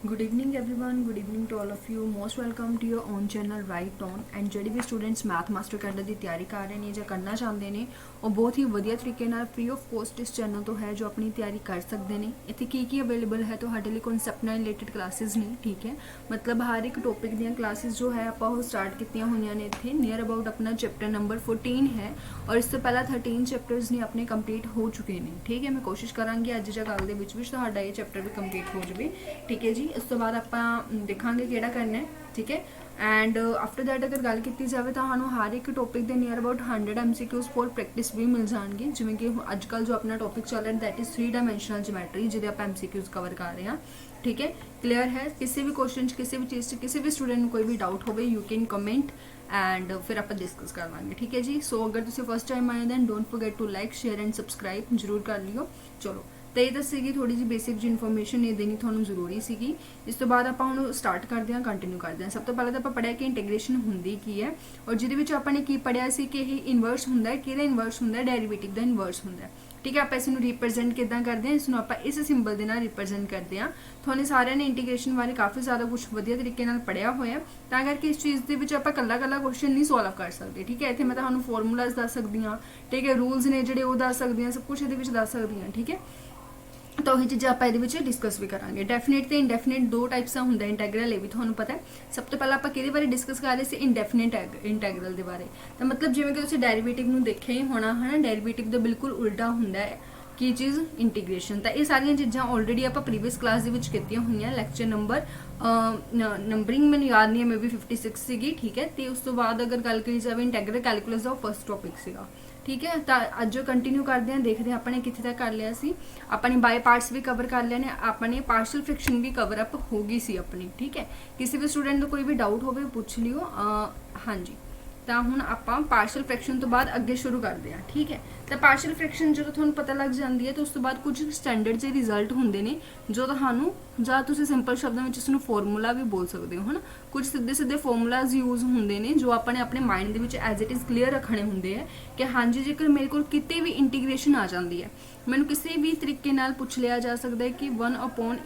Good evening everyone, good evening to all of you. Most welcome to your own channel Right On and ਜਿਹੜੇ ਵੀ students math master cadre ਦੀ ਤਿਆਰੀ ਕਰ ਰਹੇ ਨੇ ਜਾਂ ਕਰਨਾ ਚਾਹੁੰਦੇ ਨੇ ਉਹ ਬਹੁਤ ਹੀ ਵਧੀਆ ਤਰੀਕੇ ਨਾਲ ਫ੍ਰੀ ਆਫ ਕੋਸਟ ਇਸ ਚੈਨਲ ਤੋਂ ਹੈ ਜੋ ਆਪਣੀ ਤਿਆਰੀ ਕਰ ਸਕਦੇ ਨੇ। ਇੱਥੇ ਕੀ ਅਵੇਲੇਬਲ ਹੈ ਤੁਹਾਡੇ ਲਈ ਕਨਸੈਪਟ ਨਾਲ ਰਿਲੇਟਡ ਕਲਾਸਿਸ ਨੇ, ਠੀਕ ਹੈ। ਮਤਲਬ ਹਰ ਇੱਕ ਟੌਪਿਕ ਦੀਆਂ ਕਲਾਸਿਸ ਜੋ ਹੈ ਆਪਾਂ ਉਹ ਸਟਾਰਟ ਕੀਤੀਆਂ ਹੋਈਆਂ ਨੇ ਇੱਥੇ। ਨੀਅਰ ਅਬਾਊਟ ਆਪਣਾ ਚੈਪਟਰ ਨੰਬਰ 14 ਹੈ ਔਰ ਇਸ ਤੋਂ ਪਹਿਲਾਂ 13 ਚੈਪਟਰਸ ਨੇ ਆਪਣੇ ਕੰਪਲੀਟ ਹੋ ਚੁੱਕੇ ਨੇ, ਠੀਕ ਹੈ। ਮੈਂ ਕੋਸ਼ਿਸ਼ ਕਰਾਂਗੀ ਅੱਜ ਜਾਂ ਕੱਲ੍ਹ ਦੇ ਵਿੱਚ ਤੁਹਾਡਾ ਇਹ ਚੈਪਟਰ ਵੀ ਕੰਪਲੀਟ ਹੋ ਜਾਵੇ, ਠੀਕ ਹੈ ਜੀ। ਇਸ ਤੋਂ ਬਾਅਦ ਆਪਾਂ ਦੇਖਾਂਗੇ ਕਿਹੜਾ ਕਰਨਾ ਹੈ, ਠੀਕ ਹੈ। ਐਂਡ ਆਫਟਰ ਦੈਟ ਅਗਰ ਗੱਲ ਕੀਤੀ ਜਾਵੇ ਤਾਂ ਸਾਨੂੰ ਹਰ ਇੱਕ ਟੌਪਿਕ ਦੇ near about 100 MCQs for practice ਵੀ ਮਿਲ ਜਾਣਗੇ। ਜਿਵੇਂ ਕਿ ਅੱਜ ਕੱਲ੍ਹ ਜੋ ਆਪਣਾ ਟੌਪਿਕ ਚੱਲ ਰਿਹਾ ਦੈਟ ਇਜ਼ 3 ਡਾਇਮੈਂਸ਼ਨਲ ਜਿਓਮੈਟਰੀ, ਜਿਹਦੇ ਆਪਾਂ MCQs ਕਵਰ ਕਰ ਰਹੇ ਹਾਂ, ਠੀਕ ਹੈ। ਕਲੀਅਰ ਹੈ? ਕਿਸੇ ਵੀ ਕੁਐਸਚਨ 'ਚ ਕਿਸੇ ਵੀ ਚੀਜ਼ 'ਚ ਕਿਸੇ ਵੀ ਸਟੂਡੈਂਟ ਨੂੰ ਕੋਈ ਵੀ ਡਾਊਟ ਹੋਵੇ ਯੂ ਕੈਨ ਕਮੈਂਟ ਐਂਡ ਫਿਰ ਆਪਾਂ ਡਿਸਕਸ ਕਰ ਲਾਂਗੇ, ਠੀਕ ਹੈ ਜੀ। ਸੋ ਅਗਰ ਤੁਸੀਂ ਫਸਟ ਟਾਈਮ ਆਏ then don't forget to like share and subscribe ਜ਼ਰੂਰ ਕਰ ਲਿਓ। ਚਲੋ ਤੇ ਇਹ ਦੱਸੇਗੀ ਥੋੜੀ ਜਿਹੀ ਬੇਸਿਕ ਜੀ ਇਨਫੋਰਮੇਸ਼ਨ ਇਹ ਦੇਣੀ ਤੁਹਾਨੂੰ ਜ਼ਰੂਰੀ ਸੀਗੀ। ਇਸ ਤੋਂ ਬਾਅਦ ਆਪਾਂ ਹੁਣ ਸਟਾਰਟ ਕਰਦੇ ਹਾਂ, ਕੰਟੀਨਿਊ ਕਰਦੇ ਹਾਂ। ਸਭ ਤੋਂ ਪਹਿਲਾਂ ਤਾਂ ਆਪਾਂ ਪੜ੍ਹਿਆ ਕਿ ਇੰਟੀਗ੍ਰੇਸ਼ਨ ਹੁੰਦੀ ਕੀ ਹੈ ਔਰ ਜਿਹਦੇ ਵਿੱਚ ਆਪਾਂ ਨੇ ਕੀ ਪੜ੍ਹਿਆ ਸੀ ਕਿ ਇਹ ਇਨਵਰਸ ਹੁੰਦਾ ਹੈ। ਕਿਹਦਾ ਇਨਵਰਸ ਹੁੰਦਾ ਹੈ? ਡੈਰੀਵੇਟਿਵ ਦਾ ਇਨਵਰਸ ਹੁੰਦਾ ਹੈ, ਠੀਕ ਹੈ। ਆਪਾਂ ਇਸ ਨੂੰ ਰਿਪਰੈਜ਼ੈਂਟ ਕਿੱਦਾਂ ਕਰਦੇ ਹਾਂ? ਇਸ ਨੂੰ ਆਪਾਂ ਇਸ ਸਿੰਬਲ ਦੇ ਨਾਲ ਰਿਪਰੈਜ਼ੈਂਟ ਕਰਦੇ ਹਾਂ। ਤੁਹਾਨੂੰ ਸਾਰਿਆਂ ਨੇ ਇੰਟੀਗ੍ਰੇਸ਼ਨ ਬਾਰੇ ਕਾਫੀ ਜ਼ਿਆਦਾ ਕੁਝ ਵਧੀਆ ਤਰੀਕੇ ਨਾਲ ਪੜ੍ਹਿਆ ਹੋਇਆ, ਤਾਂ ਕਰਕੇ ਇਸ ਚੀਜ਼ ਦੇ ਵਿੱਚ ਆਪਾਂ ਕੱਲਾ ਕੁਐਸਚਨ ਨਹੀਂ ਸੋਲਵ ਕਰ ਸਕਦੇ, ਠੀਕ ਹੈ। ਇੱਥੇ ਮੈਂ ਤੁਹਾਨੂੰ ਫਾਰਮੂਲਾਜ਼ ਦੱਸ ਸਕਦੀ ਹਾਂ, ਠੀਕ ਹੈ। ਰੂਲਸ ਨੇ ਜਿਹੜੇ ਉਹ ਦੱਸ ਸਕਦੀ ਹਾਂ, ਸਭ ਕੁਝ ਇਹਦੇ ਵਿੱਚ ਦੱਸ ਸਕਦੀ ਹਾਂ, ਠੀਕ ਹੈ। ਤਾਂ ਉਹੀ ਚੀਜ਼ਾਂ ਆਪਾਂ ਇਹਦੇ ਵਿੱਚ ਡਿਸਕਸ ਵੀ ਕਰਾਂਗੇ। ਡੈਫੀਨਿਟ ਤੇ ਇਨਡੈਫੀਨਿਟ ਦੋ ਟਾਈਪਸ ਦਾ ਹੁੰਦਾ ਇੰਟੈਗਰਲ, ਇਹ ਵੀ ਤੁਹਾਨੂੰ ਪਤਾ ਹੈ। ਸਭ ਤੋਂ ਪਹਿਲਾਂ ਆਪਾਂ ਕਿਹਦੇ ਬਾਰੇ ਡਿਸਕਸ ਕਰ ਰਹੇ ਸੀ? ਇੰਡੈਫੀਨਿਟ ਇੰਟੈਗਰਲ ਦੇ ਬਾਰੇ। ਤਾਂ ਮਤਲਬ ਜਿਵੇਂ ਕਿ ਤੁਸੀਂ ਡੈਰੀਵੇਟਿਵ ਨੂੰ ਦੇਖਿਆ ਹੀ ਹੋਣਾ ਹੈ ਨਾ, ਡੈਰੀਵੇਟਿਵ ਦਾ ਬਿਲਕੁਲ ਉਲਟਾ ਹੁੰਦਾ ਹੈ ਕੀ ਚੀਜ਼? ਇੰਟੀਗ੍ਰੇਸ਼ਨ। ਤਾਂ ਇਹ ਸਾਰੀਆਂ ਚੀਜ਼ਾਂ ਆਲਰੇਡੀ ਆਪਾਂ ਪ੍ਰੀਵੀਅਸ ਕਲਾਸ ਦੇ ਵਿੱਚ ਕੀਤੀਆਂ ਹੋਈਆਂ। ਲੈਕਚਰ ਨੰਬਰਿੰਗ ਮੈਨੂੰ ਯਾਦ ਨਹੀਂ ਹੈ, ਮੇ ਬੀ 56 ਸੀਗੀ, ਠੀਕ ਹੈ। ਤੇ ਉਸ ਤੋਂ ਬਾਅਦ ਅਗਰ ਗੱਲ ਕਰੀ ਜਾਵੇ ਇੰਟੈਗਰਲ ਕੈਲਕੂਲਸ ਦਾ ਫਸਟ ਟੌਪਿਕ ਸੀਗਾ, ਠੀਕ ਹੈ। ਤਾਂ ਅੱਜ ਕੰਟੀਨਿਊ ਕਰਦੇ ਹਾਂ, ਦੇਖਦੇ ਹਾਂ ਆਪਾਂ ਨੇ ਕਿੱਥੇ ਤੱਕ ਕਰ ਲਿਆ ਸੀ। ਆਪਾਂ ਨੇ ਬਾਈ ਪਾਰਟਸ ਵੀ ਕਵਰ ਕਰ ਲਿਆ ਨੇ, ਆਪਾਂ ਨੇ ਪਾਰਸ਼ਲ ਫ੍ਰੈਕਸ਼ਨ ਵੀ ਕਵਰ ਅਪ ਹੋ ਗਈ ਸੀ ਆਪਣੀ, ਠੀਕ ਹੈ। ਕਿਸੇ ਵੀ ਸਟੂਡੈਂਟ ਨੂੰ ਕੋਈ ਵੀ ਡਾਊਟ ਹੋਵੇ ਪੁੱਛ ਲਿਓ। ਹਾਂਜੀ, ਤਾਂ ਹੁਣ ਆਪਾਂ ਪਾਰਸ਼ਲ ਫ੍ਰੈਕਸ਼ਨ ਤੋਂ ਬਾਅਦ ਅੱਗੇ ਸ਼ੁਰੂ ਕਰਦੇ ਹਾਂ, ਠੀਕ ਹੈ। ਤਾਂ ਪਾਰਸ਼ਲ ਫ੍ਰੈਕਸ਼ਨ ਜਦੋਂ ਤੁਹਾਨੂੰ ਪਤਾ ਲੱਗ ਜਾਂਦੀ ਹੈ ਤਾਂ ਉਸ ਤੋਂ ਬਾਅਦ ਕੁਝ ਸਟੈਂਡਰਡ ਜਿਹੇ ਰਿਜ਼ਲਟ ਹੁੰਦੇ ਨੇ ਜੋ ਤੁਹਾਨੂੰ, ਜਾਂ ਤੁਸੀਂ ਸਿੰਪਲ ਸ਼ਬਦਾਂ ਵਿੱਚ ਇਸ ਨੂੰ ਫਾਰਮੂਲਾ ਵੀ ਬੋਲ ਸਕਦੇ ਹੋ, ਹੈ ਨਾ। ਕੁਝ ਸਿੱਧੇ ਫਾਰਮੂਲਾਜ਼ ਯੂਜ਼ ਹੁੰਦੇ ਨੇ ਜੋ ਆਪਾਂ ਨੇ ਆਪਣੇ ਮਾਈਂਡ ਦੇ ਵਿੱਚ ਐਜ਼ ਇਟ ਇਜ਼ ਕਲੀਅਰ ਰੱਖਣੇ ਹੁੰਦੇ ਆ ਕਿ ਹਾਂਜੀ ਜੇਕਰ ਮੇਰੇ ਕੋਲ ਕਿਤੇ ਵੀ ਇੰਟੀਗ੍ਰੇਸ਼ਨ ਆ ਜਾਂਦੀ ਹੈ, ਮੈਨੂੰ ਕਿਸੇ ਵੀ ਤਰੀਕੇ ਨਾਲ ਪੁੱਛ ਲਿਆ ਜਾ ਸਕਦਾ ਹੈ ਕਿ 1/a²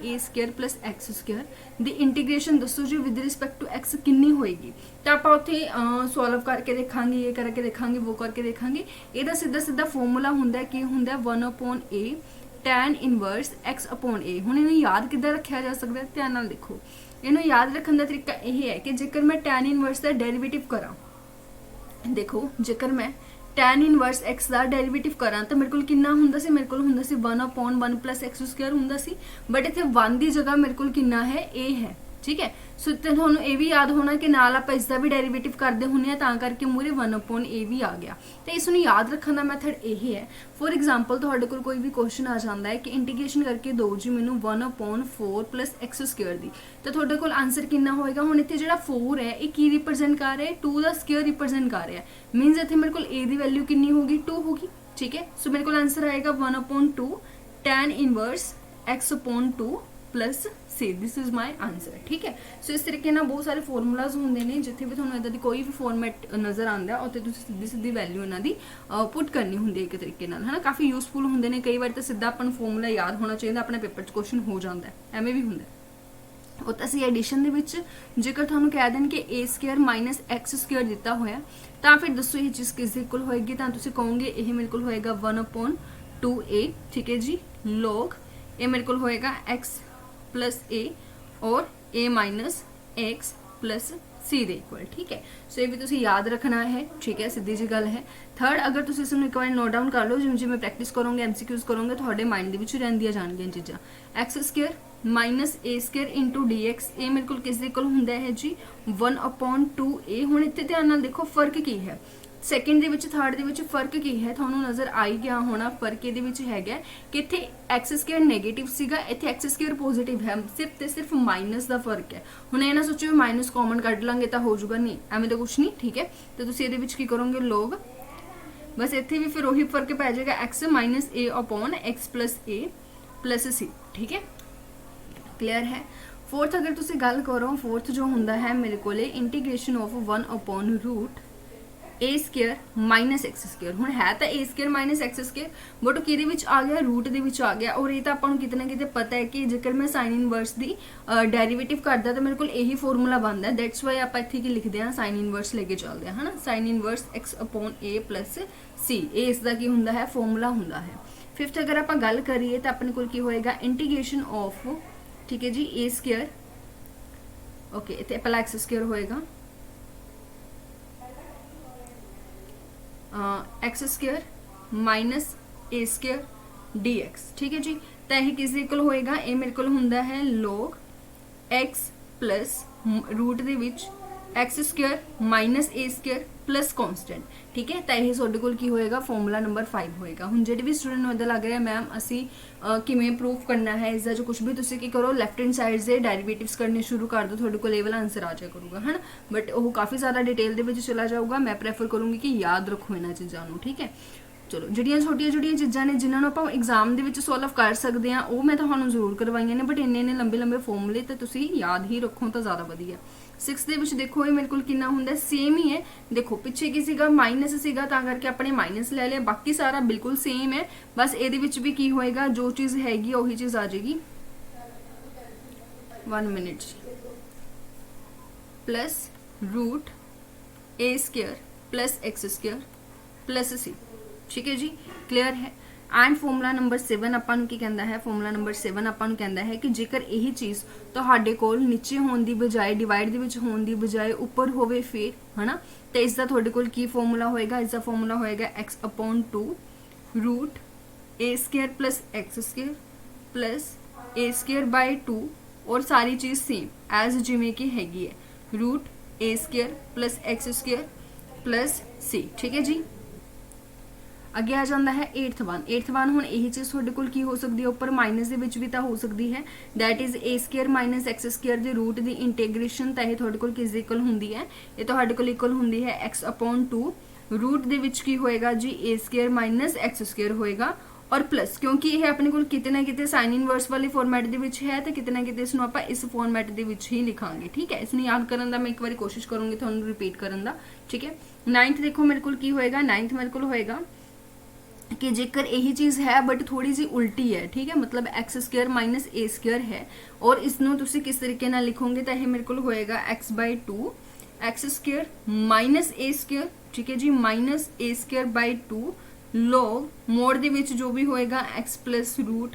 + x² ਦੀ ਇੰਟੀਗ੍ਰੇਸ਼ਨ ਦੱਸੋ ਜੀ ਵਿਦ ਰਿਸਪੈਕਟ ਟੂ x ਕਿੰਨੀ ਹੋਏਗੀ। ਤਾਂ ਆਪਾਂ ਉੱਥੇ ਸੋਲਵ ਕਰਕੇ ਦੇਖਾਂਗੇ, ਇਹ ਕਰਕੇ ਦੇਖਾਂਗੇ, ਉਹ ਕਰਕੇ ਦੇਖਾਂਗੇ। ਇਹਦਾ ਸਿੱਧਾ ਫਾਰਮੂਲਾ ਹੁੰਦਾ ਕੀ ਹੁੰਦਾ? 1/a tan inverse x/a। ਹੁਣ ਇਹਨੂੰ ਯਾਦ ਕਿੱਦਾਂ ਰੱਖਿਆ ਜਾ ਸਕਦਾ ਹੈ? ਧਿਆਨ ਨਾਲ ਦੇਖੋ। ਇਹਨੂੰ ਯਾਦ ਰੱਖਣ ਦਾ ਤਰੀਕਾ ਇਹ ਹੈ ਕਿ ਜੇਕਰ ਮੈਂ tan ਇਨਵਰਸ ਦਾ ਡੈਰੀਵੇਟਿਵ ਕਰਾਂ, ਦੇਖੋ ਜੇਕਰ ਮੈਂ tan ਇਨਵਰਸ x ਦਾ ਡੈਰੀਵੇਟਿਵ ਕਰਾਂ ਤਾਂ ਮੇਰੇ ਕੋਲ ਕਿੰਨਾ ਹੁੰਦਾ ਸੀ? ਮੇਰੇ ਕੋਲ ਹੁੰਦਾ ਸੀ 1/1 + x² ਹੁੰਦਾ ਸੀ। ਬਟ ਇੱਥੇ 1 ਦੀ ਜਗ੍ਹਾ ਮੇਰੇ ਕੋਲ ਕਿੰਨਾ ਹੈ? a ਹੈ, ਠੀਕ ਹੈ। ਸੋ ਤੁਹਾਨੂੰ ਇਹ ਵੀ ਯਾਦ ਹੋਣਾ ਕਿ ਨਾਲ ਆਪਾਂ ਇਸ ਦਾ ਵੀ ਡੈਰੀਵੇਟਿਵ ਕਰਦੇ ਹੁੰਦੇ ਆ, ਤਾਂ ਕਰਕੇ ਮੂਰੇ 1/a ਵੀ ਆ ਗਿਆ। ਤੇ ਇਸ ਨੂੰ ਯਾਦ ਰੱਖਣ ਦਾ ਮੈਥਡ ਇਹ ਹੈ। ਫੋਰ ਐਗਜ਼ਾਮਪਲ ਤੁਹਾਡੇ ਕੋਲ ਕੋਈ ਵੀ ਕੁਐਸਚਨ ਆ ਜਾਂਦਾ ਹੈ ਕਿ ਇੰਟੀਗ੍ਰੇਸ਼ਨ ਕਰਕੇ ਦਿਓ ਜੀ ਮੈਨੂੰ 1/4 + x² ਦੀ, ਤਾਂ ਤੁਹਾਡੇ ਕੋਲ ਆਨਸਰ ਕਿੰਨਾ ਹੋਏਗਾ? ਹੁਣ ਇੱਥੇ ਜਿਹੜਾ 4 ਹੈ ਇਹ ਕੀ ਰਿਪਰੈਜ਼ੈਂਟ ਕਰ ਰਿਹਾ ਹੈ? 2 ਦਾ ਸਕੁਅਰ ਰਿਪਰੈਜ਼ੈਂਟ ਕਰ ਰਿਹਾ ਹੈ। ਮੀਨਸ ਇੱਥੇ ਮੇਰੇ ਕੋਲ a ਦੀ ਵੈਲਿਊ ਕਿੰਨੀ ਹੋਗੀ? 2 ਹੋਗੀ, ਠੀਕ ਹੈ। ਸੋ ਮੇਰੇ ਕੋਲ ਆਨਸਰ ਆਏਗਾ 1/2 tan inverse x/2 + c। This is my answer, ਠੀਕ ਹੈ। ਸੋ ਇਸ ਤਰੀਕੇ ਨਾਲ ਬਹੁਤ ਸਾਰੇ ਫਾਰਮੂਲਾਜ਼ ਹੁੰਦੇ ਨੇ, ਜਿੱਥੇ ਵੀ ਤੁਹਾਨੂੰ ਇਦਾਂ ਦੀ ਕੋਈ ਵੀ ਫਾਰਮੈਟ ਨਜ਼ਰ ਆਉਂਦਾ ਉੱਥੇ ਤੁਸੀਂ ਸਿੱਧੀ ਵੈਲਿਊ ਇਹਨਾਂ ਦੀ ਪੁੱਟ ਕਰਨੀ ਹੁੰਦੀ ਹੈ ਇੱਕ ਤਰੀਕੇ ਨਾਲ, ਹੈ ਨਾ। ਕਾਫੀ ਯੂਜ਼ਫੁਲ ਹੁੰਦੇ ਨੇ। ਕਈ ਵਾਰ ਤਾਂ ਸਿੱਧਾ ਆਪਾਂ ਨੂੰ ਫਾਰਮੂਲਾ ਯਾਦ ਹੋਣਾ ਚਾਹੀਦਾ, ਆਪਣੇ ਪੇਪਰ 'ਚ ਕੁਐਸਚਨ ਹੋ ਜਾਂਦਾ, ਐਵੇਂ ਵੀ ਹੁੰਦਾ। ਉਹ ਤਾਂ ਅਸੀਂ ਐਡੀਸ਼ਨ ਦੇ ਵਿੱਚ ਜੇਕਰ ਤੁਹਾਨੂੰ ਕਹਿ ਦੇਣ ਕਿ a² - x² ਦਿੱਤਾ ਹੋਇਆ ਤਾਂ ਫਿਰ ਦੱਸੋ ਇਹ ਚੀਜ਼ ਕਿਸ ਦੇ ਇਕੁਅਲ ਹੋਏਗੀ? ਤਾਂ ਤੁਸੀਂ ਕਹੋਗੇ ਇਹ ਮੇਰੇ ਕੋਲ ਹੋਏਗਾ 1/2a, ਠੀਕ ਹੈ ਜੀ, log ਇਹ ਮੇਰੇ ਕੋਲ ਹੋਏਗਾ x + a ਔਰ a - x + c ਦੇ ਇਕੁਅਲ, ਠੀਕ ਹੈ। ਸੋ ਇਹ ਵੀ ਤੁਸੀਂ ਯਾਦ ਰੱਖਣਾ ਹੈ, ਠੀਕ ਹੈ। ਸਿੱਧੀ ਜੀ ਗੱਲ ਹੈ। ਥਰਡ, ਅਗਰ ਤੁਸੀਂ ਇਸ ਨੂੰ ਇੱਕ ਵਾਰ ਨੋਟ ਡਾਊਨ ਕਰ ਲਓ, ਜਿਵੇਂ ਜਿਵੇਂ ਪ੍ਰੈਕਟਿਸ ਕਰੋਗੇ, MCQs ਕਰੋਗੇ, ਤੁਹਾਡੇ ਮਾਈਂਡ ਦੇ ਵਿੱਚ ਰਹਿੰਦੀਆਂ ਜਾਣਗੀਆਂ ਚੀਜ਼ਾਂ। x² - a² × dx ਇਹ ਮੇਰੇ ਕੋਲ ਕਿਸ ਦੇ ਇਕੁਅਲ ਹੁੰਦਾ ਹੈ ਜੀ? 1/2a। ਹੁਣ ਇੱਥੇ ਧਿਆਨ ਨਾਲ ਦੇਖੋ ਫਰਕ ਕੀ ਹੈ ਸੈਕਿੰਡ ਦੇ ਵਿੱਚ ਥਰਡ ਦੇ ਵਿੱਚ, ਫਰਕ ਕੀ ਹੈ ਤੁਹਾਨੂੰ ਨਜ਼ਰ ਆ ਹੀ ਗਿਆ ਹੋਣਾ। ਫਰਕ ਇਹਦੇ ਵਿੱਚ ਹੈਗਾ ਕਿ ਇੱਥੇ x² ਨੈਗੇਟਿਵ ਸੀਗਾ, ਇੱਥੇ x² ਪੋਜ਼ਿਟਿਵ ਹੈ। ਸਿਰਫ ਤੇ ਸਿਰਫ ਮਾਈਨਸ ਦਾ ਫਰਕ ਹੈ। ਹੁਣ ਇਹ ਨਾ ਸੋਚੋ ਮਾਈਨਸ ਕਾਮਨ ਕੱਢ ਲਾਂਗੇ ਤਾਂ ਹੋ ਜਾਊਗਾ, ਨਹੀਂ, ਐਵੇਂ ਤਾਂ ਕੁਛ ਨਹੀਂ, ਠੀਕ ਹੈ। ਤੇ ਤੁਸੀਂ ਇਹਦੇ ਵਿੱਚ ਕੀ ਕਰੋਗੇ? log, ਬਸ ਇੱਥੇ ਵੀ ਫਿਰ ਉਹੀ ਫਰਕ ਪੈ ਜਾਏਗਾ, x - a/x + a + c, ਠੀਕ ਹੈ। ਕਲੀਅਰ ਹੈ। ਫੋਰਥ ਅਗਰ ਤੁਸੀਂ ਗੱਲ ਕਰੋ, ਫੋਰਥ ਜੋ ਹੁੰਦਾ ਹੈ ਮੇਰੇ ਕੋਲੇ integration of 1/√, a square minus x square. हुण है तो a square minus x square but किहदे विच आ गया, रूट दे विच आ गया। और ये तो आपां नूं किते ना किते पता है कि जेकर मैं साइन इनवर्स दी डेरीवेटिव करदा तो मेरे कोल यही फॉर्मूला बनदा। दैट्स वाई आपां इत्थे की लिखदे हां साइन इनवर्स लेके चलदे हां, है ना। साइन इनवर्स एक्स अपॉन ए प्लस सी, ये इसका की हुंदा है, फॉर्मूला हुंदा है। फिफ्थ अगर आपां गल करिए तो अपने कोल की होएगा इंटीग्रेशन ऑफ, ठीक है जी, ए स्केयर, ओके, इत्थे पहला एक्स स्केयर होएगा x square minus a square D x, ठीक है जी। तो यह किस इक्वल होएगा, ये मेरे को हुंदा है log एक्स प्लस रूट दे विच x square minus a square plus constant, ठीक है। तो यह तुहाडे कोल की होएगा, फॉर्मूला नंबर 5 होएगा। हुण जिहड़े भी स्टूडेंट नूं इदां लग रहा मैम असी किवें प्रूफ करना है इसका, जो कुछ भी तुसीं की करो लैफ्ट हैंड साइड से डेरिवेटिव्स करने शुरू कर दो, तुहाडे कोल ये वाला आंसर आ जाया करूगा, है ना। बट वो काफ़ी ज़्यादा डिटेल दे विच चला जाऊगा। मैं प्रेफर करूँगी कि याद रखो इन्हां चीज़ां नूं, ठीक है। चलो जिहड़ियां छोटियां चीज़ां ने जिन्हां नूं आपां एग्जाम दे विच सॉल्व कर सकते हैं वो मैं तुहानूं जरूर करवाइयां ने, बट इन्ने लंबे फॉर्मूले तो तुसीं याद ही रखो तो ज़्यादा वधिया। 6 दे विच देखो ये मेरे कोल कितना हुंदा, सेम ही है। देखो पिछे की सीगा माइनस सीगा तां करके अपने माइनस ले लिया, बाकी सारा बिल्कुल सेम है। बस ये विच भी की होएगा, जो चीज़ हैगी उही चीज़ आ जाएगी। 1 minute, plus root a square plus x square plus c, ठीक है जी, क्लियर है। एंड फॉर्मूला नंबर 7 आपां नूं की कहंदा है, फॉर्मूला नंबर 7 आपां नूं कहंदा है कि जेकर यही चीज़ तुहाडे कोल नीचे होने की बजाय डिवाइड दे विच होने की बजाय ऊपर होवे फिर, है ना। तो इसका तुहाडे कोल की फॉर्मूला होएगा, इसका फॉर्मूला होएगा x upon 2 root a square plus x square plus a square by 2 और सारी चीज़ सेम एज जिमें की हैगी है, root a square plus x square plus c, ठीक है जी। अगे आ जाता है 8th वन। हुण यही चीज़ तुहाडे कोल की हो सकती है, उपर माइनस दे विच भी तो हो सकती है, that is a square minus x square दे रूट की इंटीग्रेशन। तो यह तुहाडे कोल किस इक्वल हुंदी है, ये तुहाडे कोल इक्वल हुंदी है एक्स अपॉन 2 रूट दे विच की होएगा जी ए स्केयर माइनस एक्स स्केयर होएगा और प्लस, क्योंकि यह अपने कोल किते ना किते साइन इनवर्स वाले फॉर्मैट दे विच है तो किते ना किते इसनूं आपां इस फॉर्मैट दे विच ही लिखांगे, ठीक है। इसनूं याद करन दा मैं एक बार कोशिश करूँगी तुहानूं रिपीट करन दा, ठीक है। 9th देखो मेरे कोल की होएगा, 9th मेरे कोल होएगा कि जेकर यही चीज़ है बट थोड़ी सी उल्टी है, ठीक है, मतलब x square minus a square है और इसनों तुसी किस तरीके नाल लिखोगे तो यह मेरे को होएगा x by 2 x square minus a square, ठीक है जी, minus a square by 2 log mod दे विच जो भी होएगा x plus root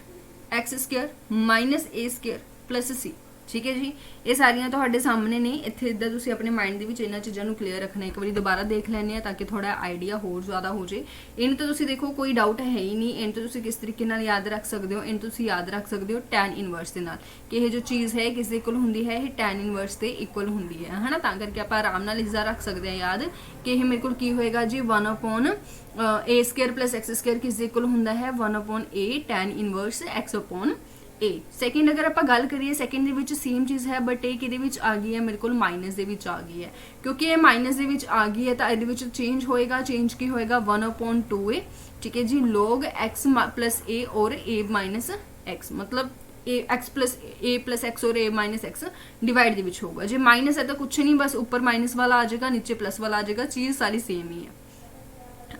x square minus a square plus c, ठीक है जी। ये सारियां तुहाडे सामने ने, इत्थे इदां तुसीं अपने माइंड दे विच इन्हां चीज़ां नूं क्लीयर रखना। एक बारी दोबारा देख लैंदे आ ताकि थोड़ा आइडिया होर ज़्यादा हो जाए। इन तो तुसीं देखो कोई डाउट है ही नहीं, इन तो तुसीं किस तरीके नाल याद रख सकते हो, इन तुसीं याद रख सकते हो टैन इनवर्स दे नाल कि यह जो चीज़ है किस इक्वल हुंदी है, यह टैन इनवर्स दे इक्वल हुंदी है ना। तां करके आपां आराम नाल इसदा रख सकते हैं याद कि यह मेरे कोल की होएगा जी 1 अपॉन ए स्केयर प्लस एक्स स्केयर किस इक्वल हुंदा है 1 अपॉन ए टैन इनवर्स एक्स अपॉन ए। सैकेंड अगर आप गल करिए सैकेंड दे विच सेम चीज़ है बट ये किहदे विच आ गई है, मेरे को माइनस दे विच आ गई है। क्योंकि ये माइनस दे विच आ गई है तो ये विच चेंज होएगा, चेंज की होएगा 1 अपॉन 2 ए, ठीक है जी, लॉग एक्स प्लस ए और ए माइनस एक्स, मतलब ए एक्स प्लस एक्स और ए माइनस एक्स डिवाइड दे विच होगा। जो माइनस है तो कुछ नहीं, बस ऊपर माइनस वाला आ जाएगा, नीचे प्लस वाला आ जाएगा, चीज़ सारी सेम ही है।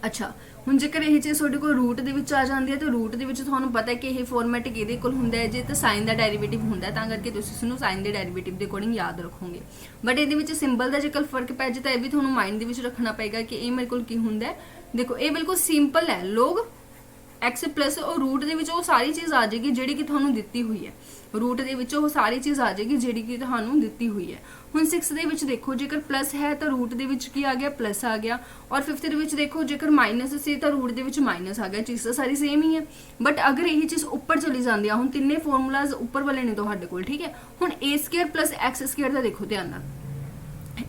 अच्छा हुण जेकर यही चीज़ तुहाडे कोल रूट दे विच आ जांदी है तो रूट दे विच तुहानूं पता है कि यह फॉर्मेट किहदे कोल हुंदा है, जे तो साइन दा डेरीवेटिव हुंदा है, तां करके तुसीं इसनूं साइन दे डेरीवेटिव दे अकॉर्डिंग याद रखोगे। बट इहदे विच सिंबल दा जेकर फर्क पै जाए तो यह भी तुहानूं माइंड दे विच रखना पेगा कि ये मेरे कोल की हुंदा है। देखो ये बिल्कुल सिंपल है, लोग एक्स प्लस और रूट दे विच वो सारी चीज़ आ जाएगी जिहड़ी कि तुहानूं दित्ती हुई है, रूट दे विच वो सारी चीज़ आ जाएगी जिहड़ी कि तुहानूं दित्ती हुई है। हुण 6 दे विच देखो जेकर प्लस है तो रूट दे विच की आ गया प्लस आ गया, और 5th दे विच देखो जेकर माइनस से तो रूट दे विच माइनस आ गया, चीज़ तो सारी सेम ही है। बट अगर यही चीज़ ऊपर चली जाती है, हुण तिन्ने फॉर्मूलाज ऊपर वाले ने तुहाडे कोल, ठीक है। हुण ए स्केयर प्लस एक्स स्केयर का देखो ध्यान नाल,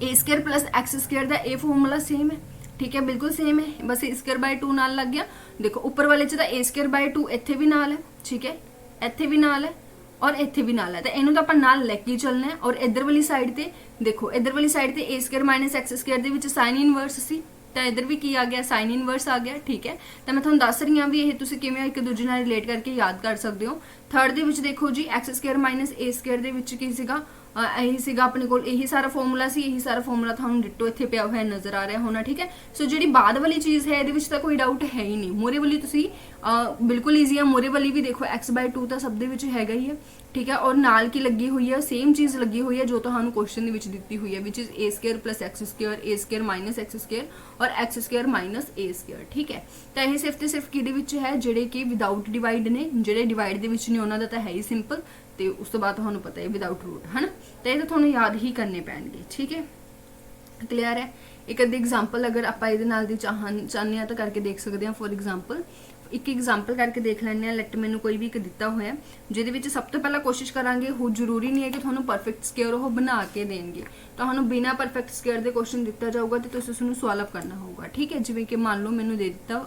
ए स्केयर प्लस एक्स स्केयर का ए फॉर्मूला सेम है, ठीक है, बिल्कुल सेम है, बस ए स्केयर बाय 2 नाल लग गया। देखो ऊपर वाले च ए स्केयर बाय 2 इत्थे भी नाल है, ठीक है, इत्थे भी नाल है और इत्थे भी नाल है, तो इनू तो अपन नाल लेके चलना है। और इधर वाली साइड ते देखो, इधर वाली साइड ते a square minus x square दे विच साइन इनवर्स सी, तो इधर भी की आ गया साइन इनवर्स आ गया, ठीक है। तो मैं तुहानूं दस रही हाँ भी ये तुसीं किवें एक दूजे नाल रिलेट करके याद कर सकते हो। 3rd दे विच देखो जी x square minus a square दे विच की सीगा ਇਹੀ ਸੀਗਾ ਆਪਣੇ ਕੋਲ, ਇਹੀ ਸਾਰਾ ਫਾਰਮੂਲਾ ਸੀ, ਇਹੀ ਸਾਰਾ ਫਾਰਮੂਲਾ ਤੁਹਾਨੂੰ ਡਿਟੋ ਇੱਥੇ ਪਿਆ ਹੋਇਆ ਨਜ਼ਰ ਆ ਰਿਹਾ ਹੋਣਾ, ਠੀਕ ਹੈ। ਸੋ ਜਿਹੜੀ ਬਾਅਦ ਵਾਲੀ ਚੀਜ਼ ਹੈ ਇਹਦੇ ਵਿੱਚ ਤਾਂ ਕੋਈ ਡਾਊਟ ਹੈ ਹੀ ਨਹੀਂ। ਮੋਰੇ ਵਾਲੀ ਤੁਸੀਂ ਬਿਲਕੁਲ ਈਜ਼ੀ ਆ, ਮੋਰੇ ਵਾਲੀ ਵੀ ਦੇਖੋ x/2 ਤਾਂ ਸਭ ਦੇ ਵਿੱਚ ਹੈਗਾ ਹੀ ਹੈ, ਠੀਕ ਹੈ। ਔਰ ਨਾਲ ਕੀ ਲੱਗੀ ਹੋਈ ਹੈ, ਸੇਮ ਚੀਜ਼ ਲੱਗੀ ਹੋਈ ਹੈ ਜੋ ਤੁਹਾਨੂੰ ਕੁਐਸਚਨ ਦੇ ਵਿੱਚ ਦਿੱਤੀ ਹੋਈ ਹੈ, ਵਿਚ is a² + x², a² - x² ਔਰ x² - a², ਠੀਕ ਹੈ। ਤਾਂ ਇਹ ਸਿਰਫ ਤੇ ਸਿਰਫ ਕਿਹਦੇ ਵਿੱਚ ਹੈ, ਜਿਹੜੇ ਕਿ ਵਿਦਆਊਟ ਡਿਵਾਈਡ ਨੇ, ਜਿਹੜੇ ਡਿਵਾਈਡ ਦੇ ਵਿੱਚ ਨੇ ਉਹਨਾਂ ਦਾ ਤਾਂ ਹੈ ਹੀ ਸਿੰਪਲ, ਤੇ ਉਸ ਤੋਂ ਬਾਅਦ ਤੁਹਾਨੂੰ ਪਤਾ ਹੈ ਵਿਦਆਊਟ ਰੂਟ, ਹੈ ਨਾ। ਤਾਂ ਇਹ ਤਾਂ ਤੁਹਾਨੂੰ ਯਾਦ ਹੀ ਕਰਨੇ ਪੈਣਗੇ, ਠੀਕ ਹੈ। ਕਲੀਅਰ ਹੈ। ਇੱਕ ਅੱਧੀ ਐਗਜ਼ਾਮਪਲ ਅਗਰ ਆਪਾਂ ਇਹਦੇ ਨਾਲ ਦੀ ਚਾਹੁੰਦੇ ਹਾਂ ਤਾਂ ਕਰਕੇ ਦੇਖ ਸਕਦੇ ਹਾਂ। ਫੋਰ ਐਗਜ਼ਾਮਪਲ ਇੱਕ ਐਗਜ਼ਾਮਪਲ ਕਰਕੇ ਦੇਖ ਲੈਂਦੇ ਹਾਂ। ਲੈਟ ਮੈਨੂੰ ਕੋਈ ਵੀ ਇੱਕ ਦਿੱਤਾ ਹੋਇਆ ਜਿਹਦੇ ਵਿੱਚ ਸਭ ਤੋਂ ਪਹਿਲਾਂ ਕੋਸ਼ਿਸ਼ ਕਰਾਂਗੇ, ਉਹ ਜ਼ਰੂਰੀ ਨਹੀਂ ਹੈ ਕਿ ਤੁਹਾਨੂੰ ਪਰਫੈਕਟ ਸਕੁਅਰ ਉਹ ਬਣਾ ਕੇ ਦੇਣਗੇ, ਤੁਹਾਨੂੰ ਬਿਨਾਂ ਪਰਫੈਕਟ ਸਕੁਅਰ ਦੇ ਕੁਐਸਚਨ ਦਿੱਤਾ ਜਾਊਗਾ ਤੇ ਤੁਸੀਂ ਉਸ ਨੂੰ ਸੋਲਵ ਕਰਨਾ ਹੋਊਗਾ, ਠੀਕ ਹੈ। ਜਿਵੇਂ ਕਿ ਮੰਨ ਲਓ ਮੈਨੂੰ ਦੇ ਦਿੱਤਾ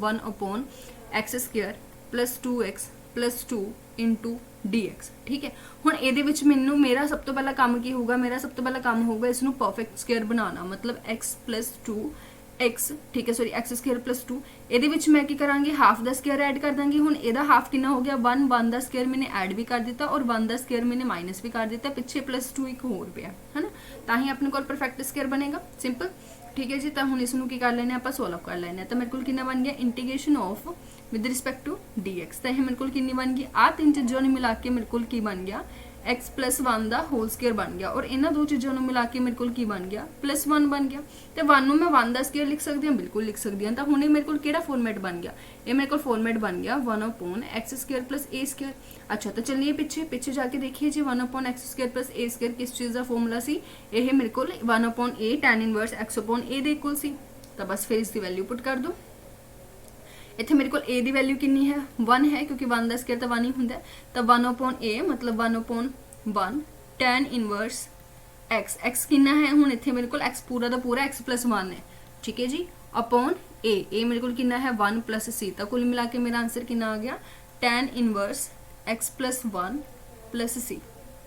1/x² + 2x + 2 * dx, ਠੀਕ ਹੈ। ਹੁਣ ਇਹਦੇ ਵਿੱਚ ਮੈਨੂੰ ਮੇਰਾ ਸਭ ਤੋਂ ਪਹਿਲਾ ਕੰਮ ਕੀ ਹੋਊਗਾ, ਮੇਰਾ ਸਭ ਤੋਂ ਪਹਿਲਾ ਕੰਮ ਹੋਊਗਾ ਇਸ ਨੂੰ ਪਰਫੈਕਟ ਸਕੁਅਰ ਬਣਾਉਣਾ, ਮਤਲਬ x + 2x, ਠੀਕ ਹੈ, ਸੌਰੀ x² + 2। ਇਹਦੇ ਵਿੱਚ ਮੈਂ ਕੀ ਕਰਾਂਗੀ, ਹਾਫ ਦਾ ਸਕੁਅਰ ਐਡ ਕਰ ਦਾਂਗੀ। ਹੁਣ ਇਹਦਾ ਹਾਫ ਕਿੰਨਾ ਹੋ ਗਿਆ, 1 ਦਾ ਸਕੁਅਰ ਮੈंने ਐਡ ਵੀ ਕਰ ਦਿੱਤਾ ਔਰ 1 ਦਾ ਸਕੁਅਰ ਮੈंने ਮਾਈਨਸ ਵੀ ਕਰ ਦਿੱਤਾ, ਪਿੱਛੇ +2 ਇੱਕ ਹੋਰ ਪਿਆ, ਹੈ ਨਾ। ਤਾਂ ਹੀ ਆਪਣੇ ਕੋਲ ਪਰਫੈਕਟ ਸਕੁਅਰ ਬਣੇਗਾ, ਸਿੰਪਲ, ਠੀਕ ਹੈ ਜੀ। ਤਾਂ ਹੁਣ ਇਸ ਨੂੰ ਕੀ ਕਰ ਲੈਣੇ ਆਪਾਂ, ਸੋਲਵ ਕਰ ਲੈਣੇ। ਤਾਂ ਮੇਰੇ ਕੋਲ ਕਿੰਨਾ ਬਣ ਗਿਆ, integration of with respect to dx। ਤਾਂ ਇਹ ਮੇਰੇ ਕੋਲ ਕਿੰਨੀ ਬਣ ਗਈ, ਆਹ ਤਿੰਨ ਚੀਜ਼ਾਂ ਨੂੰ ਮਿਲਾ ਕੇ ਮੇਰੇ ਕੋਲ ਕੀ ਬਣ ਗਿਆ, x + 1 ਦਾ ਹੋਲ ਸਕੁਅਰ ਬਣ ਗਿਆ, ਔਰ ਇਹਨਾਂ ਦੋ ਚੀਜ਼ਾਂ ਨੂੰ ਮਿਲਾ ਕੇ ਮੇਰੇ ਕੋਲ ਕੀ ਬਣ ਗਿਆ, +1 ਬਣ ਗਿਆ। ਤੇ 1 ਨੂੰ ਮੈਂ 1 ਦਾ ਸਕੁਅਰ ਲਿਖ ਸਕਦੀ ਹਾਂ, ਬਿਲਕੁਲ ਲਿਖ ਸਕਦੀ ਹਾਂ। ਤਾਂ ਹੁਣ ਇਹ ਮੇਰੇ ਕੋਲ ਕਿਹੜਾ ਫਾਰਮੈਟ ਬਣ ਗਿਆ, ਇਹ ਮੇਰੇ ਕੋਲ ਫਾਰਮੈਟ ਬਣ ਗਿਆ 1/x² + a²। ਅੱਛਾ, ਤਾਂ ਚੱਲੀਏ ਪਿੱਛੇ ਜਾ ਕੇ ਦੇਖੀਏ ਜੀ। 1/x² + a² ਕਿਸ ਚੀਜ਼ ਦਾ ਫਾਰਮੂਲਾ ਸੀ, ਇਹ ਮੇਰੇ ਕੋਲ 1/a tan inverse x/a ਦੇ ਇਕੁਅਲ ਸੀ। ਤਾਂ ਬਸ ਫਿਰ ਇਸ ਦੀ ਵੈਲਿਊ ਪੁੱਟ ਕਰ ਦੋ। ਇੱਥੇ ਮੇਰੇ ਕੋਲ a ਦੀ ਵੈਲਿਊ ਕਿੰਨੀ ਹੈ, 1 ਹੈ, ਕਿਉਂਕਿ 1 ਦਾ ਸਕੁਅਰ ਤਾਂ 1 ਹੀ ਹੁੰਦਾ। ਤਾਂ 1/a ਮਤਲਬ 1/1 tan inverse x ਕਿੰਨਾ ਹੈ, ਹੁਣ ਇੱਥੇ ਮੇਰੇ ਕੋਲ x ਪੂਰਾ ਦਾ ਪੂਰਾ x + 1 ਹੈ, ਠੀਕ ਹੈ ਜੀ, ਅਪੋਨ a ਮੇਰੇ ਕੋਲ ਕਿੰਨਾ ਹੈ 1 + c। ਤਾਂ ਕੁੱਲ ਮਿਲਾ ਕੇ ਮੇਰਾ ਆਨਸਰ ਕਿੰਨਾ ਆ ਗਿਆ, tan inverse x + 1 + c।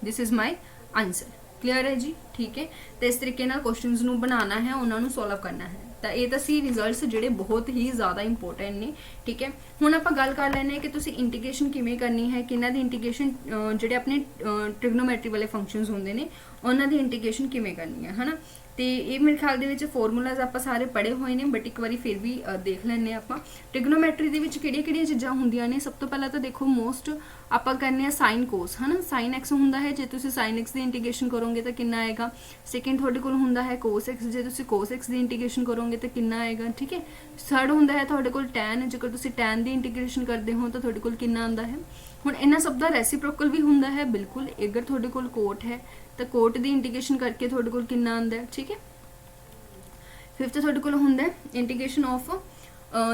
This is my answer. Clear ਹੈ ਜੀ, ਠੀਕ ਹੈ। ਤੇ ਇਸ ਤਰੀਕੇ ਨਾਲ ਕੁਐਸਚਨਸ ਨੂੰ ਬਣਾਉਣਾ ਹੈ, ਉਹਨਾਂ ਨੂੰ ਸੋਲਵ ਕਰਨਾ ਹੈ। ਤਾਂ ਇਹ ਤਾਂ ਸੀ ਰਿਜ਼ਲਟਸ ਜਿਹੜੇ ਬਹੁਤ ਹੀ ਜ਼ਿਆਦਾ ਇੰਪੋਰਟੈਂਟ ਨੇ, ਠੀਕ ਹੈ। ਹੁਣ ਆਪਾਂ ਗੱਲ ਕਰ ਲੈਂਦੇ ਹਾਂ ਕਿ ਤੁਸੀਂ ਇੰਟੀਗ੍ਰੇਸ਼ਨ ਕਿਵੇਂ ਕਰਨੀ ਹੈ, ਕਿਹਨਾਂ ਦੀ ਇੰਟੀਗ੍ਰੇਸ਼ਨ, ਜਿਹੜੇ ਆਪਣੇ ਟ੍ਰਿਗਨੋਮੈਟਰੀ ਵਾਲੇ ਫੰਕਸ਼ਨਸ ਹੁੰਦੇ ਨੇ ਉਹਨਾਂ ਦੀ ਇੰਟੀਗ੍ਰੇਸ਼ਨ ਕਿਵੇਂ ਕਰਨੀ ਹੈ, ਹਨਾ। ਤੇ ਇਹ ਮੇਰੇ ਖਿਆਲ ਦੇ ਵਿੱਚ ਫਾਰਮੂਲਾਜ਼ ਆਪਾਂ ਸਾਰੇ ਪੜ੍ਹੇ ਹੋਏ ਨੇ, ਬਟ ਇੱਕ ਵਾਰੀ ਫਿਰ ਵੀ ਦੇਖ ਲੈਂਦੇ ਆਪਾਂ ਟ੍ਰਿਗਨੋਮੈਟਰੀ ਦੇ ਵਿੱਚ ਕਿਹੜੀਆਂ ਚੀਜ਼ਾਂ ਹੁੰਦੀਆਂ ਨੇ। ਸਭ ਤੋਂ ਪਹਿਲਾਂ ਤਾਂ ਦੇਖੋ ਮੋਸਟ ਆਪਾਂ ਕਰਨੇ ਆ ਸਾਈਨ ਕੋਸ, ਹਨਾ। ਸਾਈਨ x ਹੁੰਦਾ ਹੈ, ਜੇ ਤੁਸੀਂ ਸਾਈਨ x ਦੀ ਇੰਟੀਗ੍ਰੇਸ਼ਨ ਕਰੋਗੇ ਤਾਂ ਕਿੰਨਾ ਆਏਗਾ। ਸੈਕਿੰਡ ਤੁਹਾਡੇ ਕੋਲ ਹੁੰਦਾ ਹੈ ਕੋਸ x, ਜੇ ਤੁਸੀਂ ਕੋਸ x ਦੀ ਇੰਟੀਗ੍ਰੇਸ਼ਨ ਕਰੋਗੇ ਤਾਂ ਕਿੰਨਾ ਆਏਗਾ, ਠੀਕ ਹੈ। ਥਰਡ ਹੁੰਦਾ ਹੈ ਤੁਹਾਡੇ ਕੋਲ ਟੈਨ, ਜੇਕਰ ਤੁਸੀਂ ਟੈਨ ਦੀ ਇੰਟੀਗ੍ਰੇਸ਼ਨ ਕਰਦੇ ਹੋ ਤਾਂ ਤੁਹਾਡੇ ਕੋਲ ਕਿੰਨਾ ਆਉਂਦਾ ਹੈ। ਹੁਣ ਇਹਨਾਂ ਸਭ ਦਾ ਰੈਸੀਪ੍ਰੋਕਲ ਵੀ ਹੁੰਦਾ ਹੈ, ਬਿਲਕੁਲ। ਅਗਰ ਤੁਹਾਡੇ ਕੋਲ ਕੋਟ ਹੈ ਤਾਂ ਕੋਟ ਦੀ ਇੰਟੀਗ੍ਰੇਸ਼ਨ ਕਰਕੇ ਤੁਹਾਡੇ ਕੋਲ ਕਿੰਨਾ ਆਉਂਦਾ ਹੈ, ਠੀਕ ਹੈ। ਫਿਫਥ ਤੁਹਾਡੇ ਕੋਲ ਹੁੰਦਾ ਹੈ ਇੰਟੀਗ੍ਰੇਸ਼ਨ ਆਫ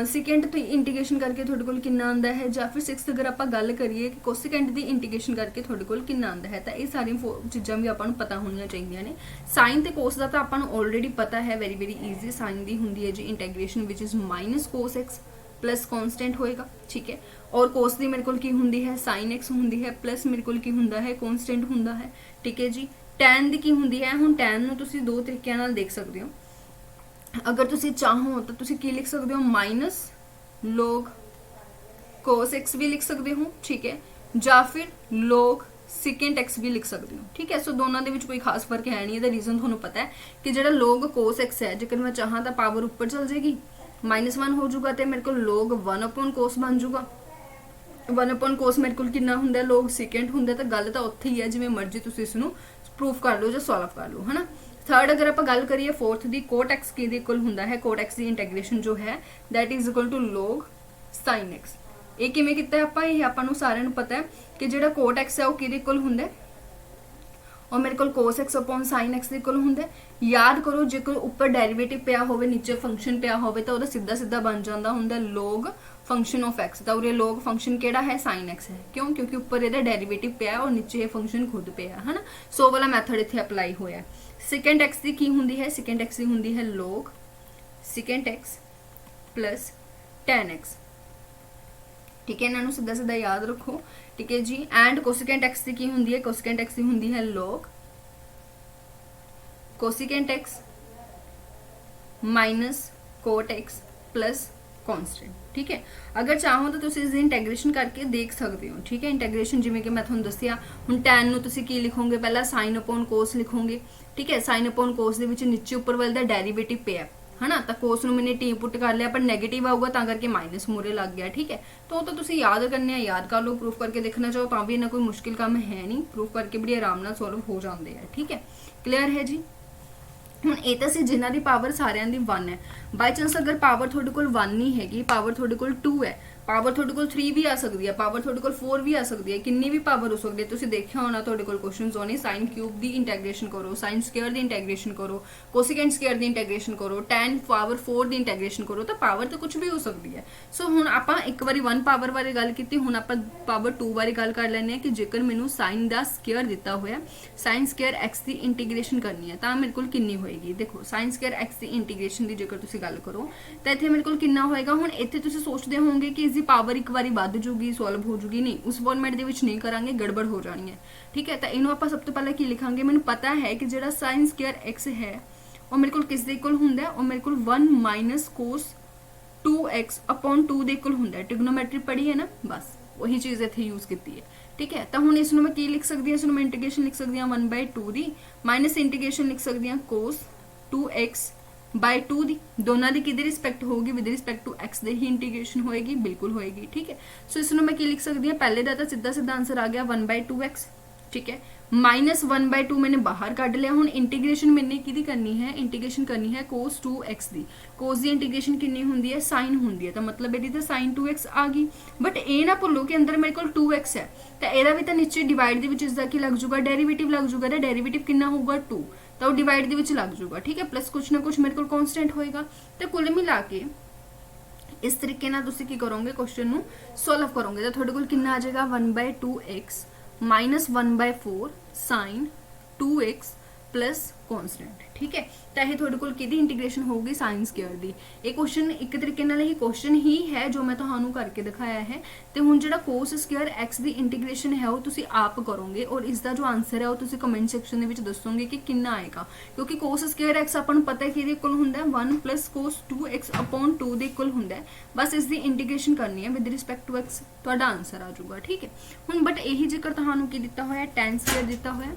ਸਿਕੈਂਟ ਦੀ ਇੰਟੀਗ੍ਰੇਸ਼ਨ ਕਰਕੇ ਤੁਹਾਡੇ ਕੋਲ ਕਿੰਨਾ ਆਉਂਦਾ ਹੈ। ਜਾਂ ਫਿਰ ਸਿਕਸਥ ਅਗਰ ਆਪਾਂ ਗੱਲ ਕਰੀਏ ਕਿ ਕੋਸਿਕੈਂਟ ਦੀ ਇੰਟੀਗ੍ਰੇਸ਼ਨ ਕਰਕੇ ਤੁਹਾਡੇ ਕੋਲ ਕਿੰਨਾ ਆਉਂਦਾ ਹੈ। ਤਾਂ ਇਹ ਸਾਰੀਆਂ ਚੀਜ਼ਾਂ ਵੀ ਆਪਾਂ ਨੂੰ ਪਤਾ ਹੋਣੀਆਂ ਚਾਹੀਦੀਆਂ ਨੇ। ਸਾਈਨ ਤੇ ਕੋਸ ਦਾ ਤਾਂ ਆਪਾਂ ਨੂੰ ਆਲਰੇਡੀ ਪਤਾ ਹੈ, ਵੈਰੀ ਵੈਰੀ ਈਜ਼ੀ। ਸਾਈਨ ਦੀ ਹੁੰਦੀ ਹੈ ਜੀ integration which is -cos x plus constant होएगा, ठीक है। और कोस दी मेरे को की हुंदी है साइन एक्स हुंदी है, प्लस मेरे को की हुंदा है कॉन्स्टेंट हुंदा है, ठीक है जी। टैन दी की हुंदी है, हुण टैन नूं तुसीं दो तरीके नाल देख सकते हो। अगर तुसीं चाहो तो तुसीं की लिख सकते हो माइनस log cos x भी लिख सकते हो, ठीक है, ਜਾਂ फिर log सिकेंट x भी लिख सकते हो, ठीक है। सो दोनों ਦੇ ਵਿੱਚ ਕੋਈ ਖਾਸ ਫਰਕ ਹੈ ਨਹੀਂ। ਇਹਦਾ ਰੀਜ਼ਨ ਤੁਹਾਨੂੰ ਪਤਾ ਹੈ ਕਿ ਜਿਹੜਾ log cos x ਹੈ, ਜੇਕਰ ਮੈਂ ਚਾਹਾਂ ਤਾਂ ਪਾਵਰ ਉੱਪਰ ਚਲ ਜਾਏਗੀ, -1 ਹੋ ਜਾਊਗਾ ਤੇ ਮੇਰੇ ਕੋਲ log 1/cos ਬਣ ਜਾਊਗਾ। 1/cos ਮੇਰੇ ਕੋਲ ਕਿੰਨਾ ਹੁੰਦਾ, log secant ਹੁੰਦਾ। ਤਾਂ ਗੱਲ ਤਾਂ ਉੱਥੇ ਹੀ ਹੈ, ਜਿਵੇਂ ਮਰਜ਼ੀ ਤੁਸੀਂ ਇਸ ਨੂੰ ਪ੍ਰੂਫ ਕਰ ਲਓ ਜਾਂ ਸੋਲਵ ਕਰ ਲਓ, ਹਨਾ। थर्ड अगर आप गल करिए फोर्थ दी, कोट एक्स के इक्वल हुंदा है, कोट एक्स की इंटीग्रेशन जो है that is equal to log sin x। ये किवें कीता है आपां, ये आपां नूं सारिआं नूं पता है कि जिहड़ा कोट एक्स है वो किहदे इक्वल हुंदा है, और मेरे को cos x upon sin x दे इक्वल हुंदा है। याद करो जे कोई ऊपर डेरिवेटिव पिया होवे, नीचे फंक्शन पिया होवे, तो उहदा सीधा सीधा बन जांदा हुंदा log फंक्शन ऑफ x। तो उरे log फंक्शन केड़ा है, sin x है। क्यों? क्योंकि ऊपर इहदा डेरिवेटिव पिया और नीचे ये फंक्शन खुद पिया है ना। सो वाला मैथड इत्थे अप्लाई होया। सेकेंड एक्स की हुंदी है, सेकेंड एक्स की हुंदी है log second x plus tan x, ठीक है। इन्हों सीधा सीधा याद रखो, ठीक है जी। एंड कोसिकेंट एक्स की हुंदी है, कोसिकेंट एक्स की हुंदी है log cosecant x minus cot x plus constant, ठीक है। अगर चाहो तो तुसी इसकी इंटैग्रेशन करके देख सकते हो, ठीक है। इंटैग्रेशन जिवें कि मैं तुहानूं दस्सिया, हुण टैन नूं तुसी की लिखोगे, पहला साइन अपॉन कोस लिखोगे, ठीक है। साइन अपॉन कोस दे विच नीचे उपर वाले दा डेरीवेटिव पिया है ना, तो कोस नूं मैंने टी पुट कर लिया, पर नैगेटिव आऊगा तां करके माइनस मूरे लग गया, ठीक है। तो तुसी याद करने, याद कर लो, प्रूफ करके देखना चाहो तो भी इन्ना कोई मुश्किल काम है नहीं, प्रूफ करके बड़ी आराम नाल सॉल्व हो जाते हैं, ठीक है। क्लीयर है जी। ਹੁਣ ਇਹ ਤਾਂ ਸੀ ਜਿਨ੍ਹਾਂ ਦੀ ਪਾਵਰ ਸਾਰਿਆਂ ਦੀ 1 ਹੈ। ਬਾਈ ਚਾਂਸ ਅਗਰ ਪਾਵਰ ਤੁਹਾਡੇ ਕੋਲ 1 ਨਹੀਂ ਹੈਗੀ, ਪਾਵਰ ਤੁਹਾਡੇ ਕੋਲ 2 ਹੈ, ਪਾਵਰ ਤੁਹਾਡੇ ਕੋਲ 3 ਵੀ ਆ ਸਕਦੀ ਹੈ, ਪਾਵਰ ਤੁਹਾਡੇ ਕੋਲ 4 ਵੀ ਆ ਸਕਦੀ ਹੈ, ਕਿੰਨੀ ਵੀ ਪਾਵਰ ਹੋ ਸਕਦੀ ਹੈ। ਤੁਸੀਂ ਦੇਖਿਆ ਹੋਣਾ ਤੁਹਾਡੇ ਕੋਲ ਕੁਐਸਚਨਸ ਹੋਣੇ, ਸਾਈਨ ਕਿਊਬ ਦੀ ਇੰਟੈਗ੍ਰੇਸ਼ਨ ਕਰੋ, ਸਾਈਨ ਸਕੁਅਰ ਦੀ ਇੰਟੈਗ੍ਰੇਸ਼ਨ ਕਰੋ, ਕੋਸਿਕੈਂਟ ਸਕੁਅਰ ਦੀ ਇੰਟੈਗ੍ਰੇਸ਼ਨ ਕਰੋ, tan ਪਾਵਰ 4 ਦੀ ਇੰਟੈਗ੍ਰੇਸ਼ਨ ਕਰੋ, ਤਾਂ ਪਾਵਰ ਤਾਂ ਕੁਝ ਵੀ ਹੋ ਸਕਦੀ ਹੈ। ਸੋ ਹੁਣ ਆਪਾਂ ਇੱਕ ਵਾਰੀ 1 ਪਾਵਰ ਬਾਰੇ ਗੱਲ ਕੀਤੀ, ਹੁਣ ਆਪਾਂ ਪਾਵਰ 2 ਬਾਰੇ ਗੱਲ ਕਰ ਲੈਂਦੇ ਹਾਂ ਕਿ ਜੇਕਰ ਮੈਨੂੰ ਸਾਈਨ ਦਾ ਸਕੁਅਰ ਦਿੱਤਾ ਹੋਇਆ, ਸਾਈਨ ਸਕੁਅਰ x ਦੀ ਇੰਟੀਗ੍ਰੇਸ਼ਨ ਕਰਨੀ ਹੈ ਤਾਂ ਮੇਰੇ ਕੋਲ ਕਿੰਨੀ ਹੋਏਗੀ। ਦੇਖੋ ਸਾਈਨ ਸਕੁਅਰ x ਦੀ ਇੰਟੀਗ੍ਰੇਸ਼ਨ ਦੀ ਜੇਕਰ ਤੁਸੀਂ ਗੱਲ ਕਰੋ ਤਾਂ ਇੱਥੇ ਮੇਰੇ ਕੋਲ ਕਿੰਨਾ ਹੋਏਗਾ। ਹੁਣ ਇੱਥੇ ਤੁਸੀਂ ਸੋਚਦੇ ਹੋਵੋਗੇ ਕਿ ਇਸ ਦੀ ਪਾਵਰ ਇੱਕ ਵਾਰੀ ਵੱਧ ਜੂਗੀ, ਸੋਲਵ ਹੋ ਜੂਗੀ, ਨਹੀਂ, ਉਸ ਫਾਰਮੈਟ ਦੇ ਵਿੱਚ ਨਹੀਂ ਕਰਾਂਗੇ, ਗੜਬੜ ਹੋ ਜਾਣੀ ਹੈ, ਠੀਕ ਹੈ। ਤਾਂ ਇਹਨੂੰ ਆਪਾਂ ਸਭ ਤੋਂ ਪਹਿਲਾਂ ਕੀ ਲਿਖਾਂਗੇ, ਮੈਨੂੰ ਪਤਾ ਹੈ ਕਿ ਜਿਹੜਾ ਸਾਈਨ ਸਕੁਅਰ x ਹੈ ਉਹ ਮੇਰੇ ਕੋਲ ਕਿਸ ਦੇ ਇਕੁਅਲ ਹੁੰਦਾ ਹੈ, ਉਹ ਮੇਰੇ ਕੋਲ 1 ਮਾਈਨਸ ਕੋਸ 2x ਅਪੋਨ 2 ਦੇ ਇਕੁਅਲ ਹੁੰਦਾ ਹੈ। ਟ੍ਰਿਗਨੋਮੈਟਰੀ ਪੜ੍ਹੀ ਹੈ ਨਾ, ਬਸ ਉਹੀ ਚੀਜ਼ ਇੱਥੇ ਯੂਜ਼ ਕੀਤੀ ਹੈ, ठीक है। तो हुण इसनूं मैं की लिख सकती हूँ, इसनूं मैं इंटीग्रेशन लिख सकती हूँ 1/2 दी, माइनस इंटीग्रेशन लिख सकती हूँ कोस 2x/2 दी, दोनों की किहदे रिस्पैक्ट होगी, विद रिस्पैक्ट टू x दे ही इंटीग्रेशन होएगी, बिल्कुल होएगी, ठीक है। सो इसनूं मैं की लिख सकती हूँ, पहले दा तो सीधा सीधा आंसर आ गया 1/2x, ठीक है। माइनस 1/2 मैंने बाहर कढ़ लिया। हुण इंटीग्रेशन मैंने किहदी करनी है, इंटीग्रेशन करनी है कोस 2x दी। कोस दी इंटीग्रेशन कितनी हुंदी है, साइन हुंदी है, तो मतलब इहदी तो साइन 2x आ गई। बट ये ना भुल्लो कि अंदर मेरे को 2x है, तो इहदा भी तो नीचे डिवाइड दे विच इसदा की लग जूगा, डेरीवेटिव लग जूगा, तो डेरीवेटिव कितना होगा 2, तो डिवाइड दे विच लग जूगा, ठीक है। प्लस कुछ ना कुछ मेरे को कॉन्स्टेंट होएगा। तो कुल मिला के इस तरीके नाल तुसीं की करोगे, क्वेश्चन नूं सॉल्व करोगे, तो तुहाडे कोल कितना आ जाएगा 1/2x minus 1/4 sign 2x plus constant, ठीक है। तो यह थोड़े कोल किहदी इंटीग्रेशन होगी, साइन स्क्वायर दी। ये क्वेश्चन एक तरीके नाल ही क्वेश्चन ही है जो मैं तुहानू करके दिखाया है। तो हुण जिहड़ा कोस स्क्वायर x दी इंटीग्रेशन है वो तुसीं आप करोगे, और इसका जो आंसर है वो तुसीं कमेंट सैक्शन दे विच दसोगे कि कितना आएगा, क्योंकि कोस स्क्वायर x आपां नूं पता है कि इहदे इक्वल हुंदा है 1 प्लस कोस 2x अपॉन 2 दे इक्वल हुंदा है। बस इसकी इंटीग्रेशन करनी है विद रिस्पैक्ट टू x, तुहाडा आंसर आ जाऊगा, ठीक है। हुण बट यही जेकर तुहानू की दिता होया, tan स्क्वायर दिता होया,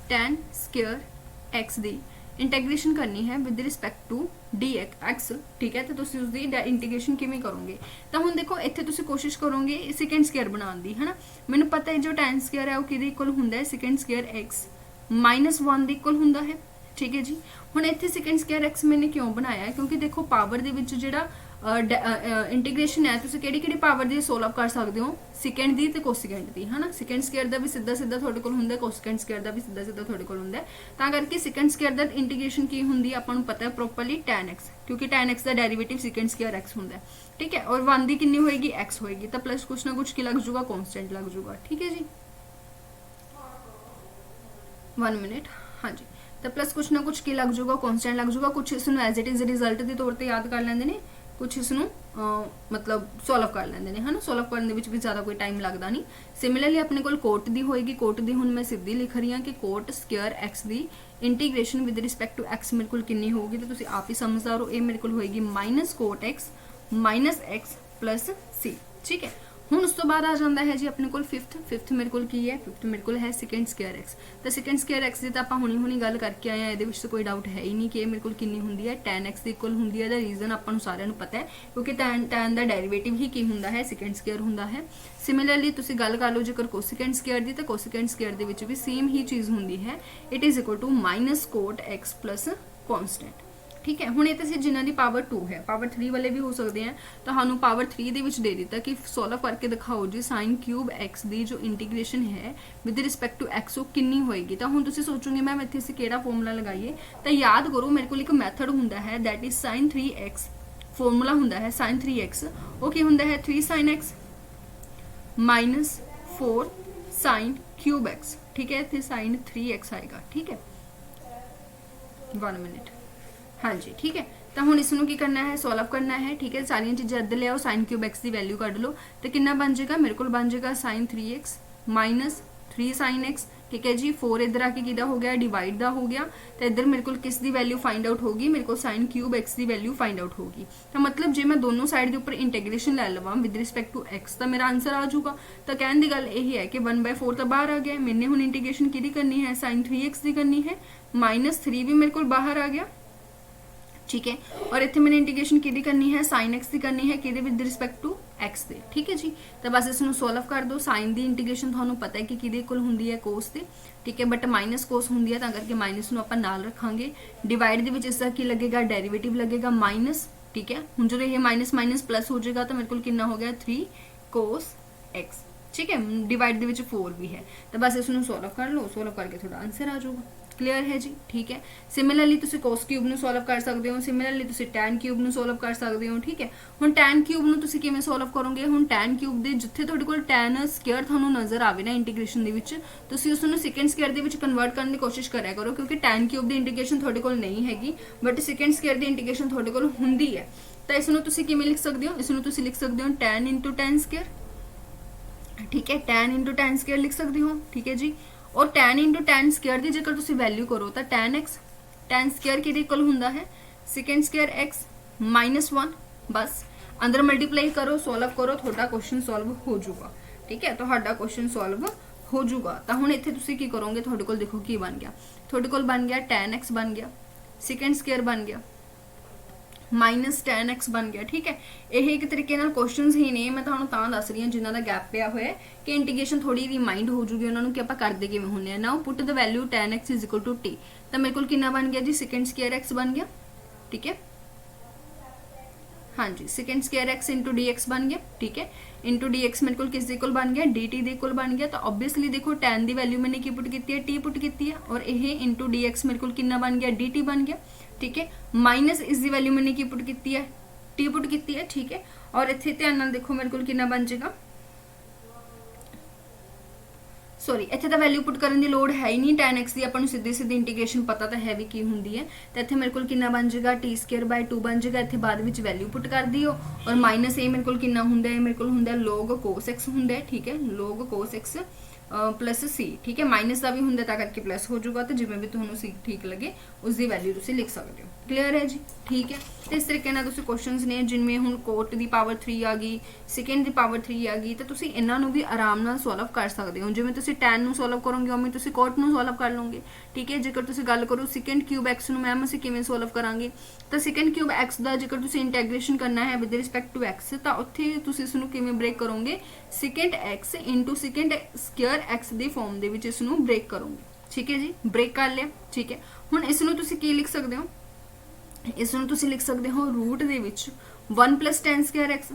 tan स्क्वायर x दी इंटैग्रेशन करनी है विद रिस्पैक्ट टू dx, ठीक है। तो तुसीं उसकी इंटीग्रेशन किवें करोगे, तो हुण देखो इत्थे तुसीं कोशिश करोगे सेकेंड स्क्वायर बनाने दी, है ना। मैनूं पता है जो tan स्क्वायर है वो किहदे इक्वल हुंदा है, सेकेंड स्क्वायर x माइनस 1 दे इक्वल हुंदा है, ठीक है जी। हुण इत्थे सेकेंड स्क्वायर x मैंने क्यों बनाया है, क्योंकि देखो पावर दे विच जिहड़ा इंटीग्रेशन है तुसीं किहड़ी पावर दी सोल्व कर सकते हो, सेकेंड दी ते कोसिकेंट दी, है ना। सेकेंड स्क्वायर दा भी सीधा सीधा तुहाडे कोल हुंदा है, कोसिकेंट स्क्वायर दा भी सीधा सीधा तुहाडे कोल हुंदा है। तां करके सेकेंड स्क्वायर दा इंटीग्रेशन की हुंदी है आपां नूं पता है प्रॉपरली tan x, क्योंकि tan x दा डेरिवेटिव सेकेंड स्क्वायर x हुंदा है, ठीक है। और 1 दी कितनी होएगी, x होएगी, तो प्लस कुछ ना कुछ की लग जूगा, कॉन्स्टेंट लग जूगा, ठीक है जी। 1 मिनट, हाँ जी। तो प्लस कुछ ना कुछ की लग जूगा, कॉन्स्टेंट लग जूगा। कुछ इसनूं एज इट इज़ रिजल्ट के तौर पर याद कर लेंदे ने, कुछ इसनूं मतलब सॉल्व कर लेंदे ने, है ना। सॉल्व करने में भी ज़्यादा कोई टाइम लगता नहीं। सिमिलरली अपने कोल कोट दी होएगी, कोट दी हुण मैं सीधी लिख रही हाँ कि कोट स्क्वायर x दी integration with respect to x मेरे कोल कितनी होगी, तो तुसीं आप ही समझदार हो, ये मेरे कोल होएगी minus cot x minus x plus c, ठीक है। हुण उस तो बाद आ जाता है जी अपने कोल फिफ्थ मेरे कोल की है, फिफ्थ मेरे कोल है सेकेंड स्क्वायर एक्स। तो सेकेंड स्क्वायर एक्स की तो आप हुणी गल करके आए हैं, ये कोई डाउट है ही नहीं कि मेरे कोल कितनी हुंदी है, tan x इक्वल हुंदी है। रीजन आपां नूं सारिआं नूं पता है, क्योंकि tan दा डेरिवेटिव ही की हुंदा है, सेकेंड स्क्वायर हुंदा है। सिमिलरली तुसीं गल कर लो जेकर कोसिकेंट स्क्वायर दी, तो कोसिकेंट स्क्वायर दे विच भी सेम ही चीज़ हुंदी है, it is equal to minus cot x plus constant, ठीक है। हुण इत्थे जिन्हां दी पावर 2 है, पावर 3 वाले भी हो सकते हैं, तो सानूं पावर 3 दे विच दे दिता कि सॉल्व करके दिखाओ जी साइन क्यूब एक्स दी जो इंटीग्रेशन है विद रिस्पैक्ट टू एक्स वो कितनी होएगी। तो हुण तुसीं सोचोगे मैम इत्थे असीं किहड़ा फॉर्मूला लगाइए, तो याद करो मेरे कोल एक मैथड हुंदा है that is sine 3x, formula हुंदा है साइन 3x, वो की हुंदा है 3 sine x minus 4 sine cube x, ठीक है। इत्थे साइन 3x आएगा, ठीक है। 1 मिनट, हाँ जी, ठीक है। तो हुण इसनूं की करना है, सॉल्व करना है, ठीक है। सारियां चीज़ां इधर ले आओ, साइन क्यूब एक्स की वैल्यू कढ लो, तो कितना बन जाएगा, मेरे को बन जाएगा sign 3x minus 3 sine x, ठीक है जी। 4 इधर आके किदा हो गया, डिवाइड दा हो गया, तो इधर मेरे को किस दी वैल्यू फाइंड आउट होगी, मेरे को साइन क्यूब एक्स की वैल्यू फाइंड आउट होगी। तो मतलब जे मैं दोनों साइड के ऊपर इंटीग्रेशन लै लवां विद रिस्पैक्ट टू एक्स तो मेरा आंसर आ जाऊगा। तो कहने की गल यही है कि 1/4 तो बाहर आ गया, मैंने हुण इंटीग्रेशन किहदी करनी है, साइन 3x की करनी है, -3 भी मेरे को बाहर आ गया, ठीक है। और इतने मैंने इंटीग्रेशन किहदी करनी है, साइन एक्स की करनी है, किहदे विद रिस्पैक्ट टू एक्स दे, ठीक है जी। तो बस इसनूं सॉल्व कर दो। साइन की इंटीग्रेशन तुहानूं पता है कि किहदे कोल हुंदी है, कोस ते, ठीक है, बट माइनस कोस हुंदी है तां करके माइनस नूं आपां नाल रखांगे। डिवाइड दे विच इसदा की लगेगा, डेरिवेटिव लगेगा माइनस, ठीक है। हुण जदों ये माइनस माइनस प्लस हो जाएगा तो मेरे कोल कितना हो गया 3 कोस एक्स, ठीक है। डिवाइड दे विच 4 भी है, तो बस इसनूं सॉल्व कर लो, सॉल्व करके थोड़ा आंसर आ जाऊगा। क्लीयर है जी, ठीक है। सिमिलरली तुसी कोस क्यूब नूं सॉल्व कर सकते हो, सिमिलरली तुसी टैन क्यूब नूं सॉल्व कर सकते हो, ठीक है। हुण टैन क्यूब नूं तुसी किवें सॉल्व करोगे, हुण टैन क्यूब दे जिथे तुहाडे कोल टैन स्क्वायर तुहानूं नज़र आवे ना इंटीग्रेशन दे विच, तुसी उस नूं second square they which convert करने की कोशिश करिया करो, क्योंकि टैन क्यूब दी इंटीग्रेशन तुहाडे कोल नहीं हैगी, but second square the integration तुहाडे कोल हुंदी है। तो इस नूं तुसी किवें लिख सकते हो, इस नूं तुसी लिख सकते हो टैन इंटू टैन स्क्वायर, ठीक है, टैन इंटू टैन स्क्वायर लिख सकते हो, ठीक है जी। और टैन इंटू टैन स्क्वायर की जेकर तुसी वैल्यू करो तो टैन एक्स, टैन स्क्वायर किहदे इक्वल हुंदा है, सेकंड स्क्वायर एक्स -1, बस अंदर मल्टीप्लाई करो, सॉल्व करो, थोड़ा क्वेश्चन सॉल्व हो जाऊगा, ठीक है। तुहाडा क्वेश्चन सॉल्व हो जाऊगा। तो हुण इत्थे तुसी की करोगे, तुहाडे कोल देखो की बन गया, तुहाडे कोल बन गया टैन एक्स बन गया, सेकंड स्क्वायर बन गया, -tan x बन गया, ठीक है। यही एक तरीके नाल क्वेश्चंस ही ने, मैं तुहानूं तां दस रही हां जिन्हां दा गैप पिया होया है कि इंटीग्रेशन थोड़ी रिमाइंड हो जूगी उन्हां नूं कि आपां करदे किवें हुंदे आ। Now put the value tan x is equal to t, तो मेरे कोल कितना बन गया जी, सेकंड स्क्वायर x बन गया, ठीक है, हाँ जी, second square x into d x बन गया, ठीक है, इंटू डी एक्स मेरे को किस इक्वल बन गया, डी टी इक्वल बन गया। तो ऑब्वियसली देखो टैन की वैल्यू मैंने की पुट की है, टी पुट की है, और यह इंटू डी एक्स मेरे को कितना बन गया, डी टी बन गया, ठीक है, माइनस इसकी वैल्यू मैंने की पुट की है, टी पुट की है, ठीक है। और इतने ध्यान नाल देखो मेरे को कितना बन जाएगा, सॉरी इत्थे तो वैल्यू पुट करने की लोड़ है ही नहीं, tan x की अपन सीधी सीधी इंटीग्रेशन पता तो है भी की होंगी है। तो इत्थे मेरे को कितना बन जाएगा, t²/2 बन जाएगा, इत्थे बाद विच वैल्यू पुट कर दियो, और माइनस ए मेरे को कितना हुंदा है, मेरे को हुंदा log cos x हुंदा है, ठीक है, log cos x plus c, ठीक है, माइनस का भी होंगे तो करके प्लस हो जाऊगा, तो जिमें भी तुहानूं सी ठीक लगे उसकी वैल्यू तुसीं लिख सकते हो। क्लीयर है जी, ठीक है। तो इस तरीके नाल तुसीं क्वेश्चंस ने जिनमें हुण कोट की पावर 3 आ गई, सेकेंड की पावर 3 आ गई, तो तुसीं इन्हां नूं भी आराम नाल सॉल्व कर सकते हो। जिवें तुसीं टैन नूं सॉल्व करोगे उवें तुसीं कोट नूं सॉल्व कर लोगे, ठीक है। जेकर तुसीं गल करो सेकेंड क्यूब एक्स नूं मैम असीं किवें सॉल्व करांगे, तो सेकेंड क्यूब एक्स दा जेकर तुसीं इंटैग्रेशन करना है विद रिस्पैक्ट टू एक्स, तो उत्थे तुसीं इसनूं किवें ब्रेक करोगे, second x into second square x दी फॉर्म दे विच इसनूं ब्रेक करोगे, ठीक है जी, ब्रेक कर लिया, ठीक है। हुण इसनूं तुसीं की लिख सकते हो, इसनूं तुसीं लिख सकते हो रूट दे विच 1 + tan स्क्वायर एक्स,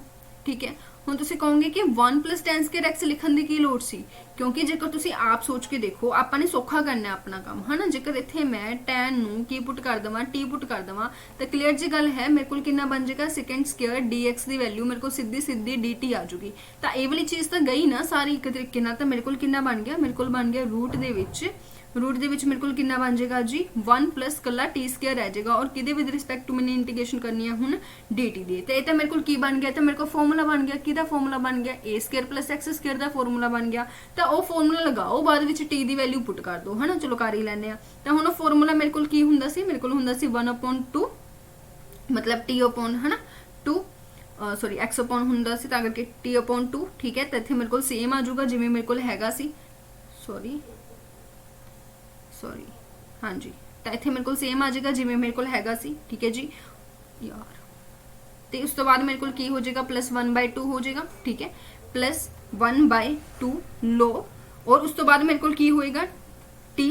ठीक है। हुण तुसीं कहोगे कि 1 + tan स्क्वायर एक्स लिखण दी की लोड़ सी, क्योंकि जेकर तुसीं आप सोच के देखो आपां ने सौखा करना अपना काम है ना। जेकर इत्थे मैं tan नूं की पुट कर देवां, टी पुट कर देवां, तो क्लीयर जी गल है मेरे को कितना बन जाएगा, सेकेंड स्क्वायर dx की वैल्यू मेरे को सीधी सीधी dt आ जूगी। तो ये वाली चीज़ तो गई ना सारी एक तरीके नाल। तो मेरे को कितना बन गया, मेरे को बन गया रूट दे विच मेरे को कितना बन जाएगा जी 1 + कला t² रह जाएगा, और किदे विद रिस्पैक्ट टू मैंने इंटीग्रेशन करनी है हुण dt दी। तो ये मेरे को की बन गया, तो मेरे को फॉर्मूला बन गया, किदा फॉर्मूला बन गया, a² + x² का फॉर्मूला बन गया। तो वह फॉर्मूला लगाओ, बाद विच t की वैल्यू पुट कर दो, है ना, चलो कर ही लैंदे आ। तो हुण फॉर्मूला मेरे को की हुंदा सी, मेरे को हुंदा सी 1/2 मतलब t/, है ना, 2 सॉरी x/ हुंदा सी, तां करके t/2, ठीक है। तो इत्थे मेरे को सेम आ जाऊगा जिवें मेरे को हैगा सी, सॉरी हाँ जी। तो इत्थे मेरे को सेम आ जाएगा जिवें मेरे को हैगा सी, ठीक है जी यार। तो उस तो बाद मेरे को की हो जाएगा +1/2 हो जाएगा, ठीक है, +1/2 लो, और उस तो बाद मेरे को की होएगा t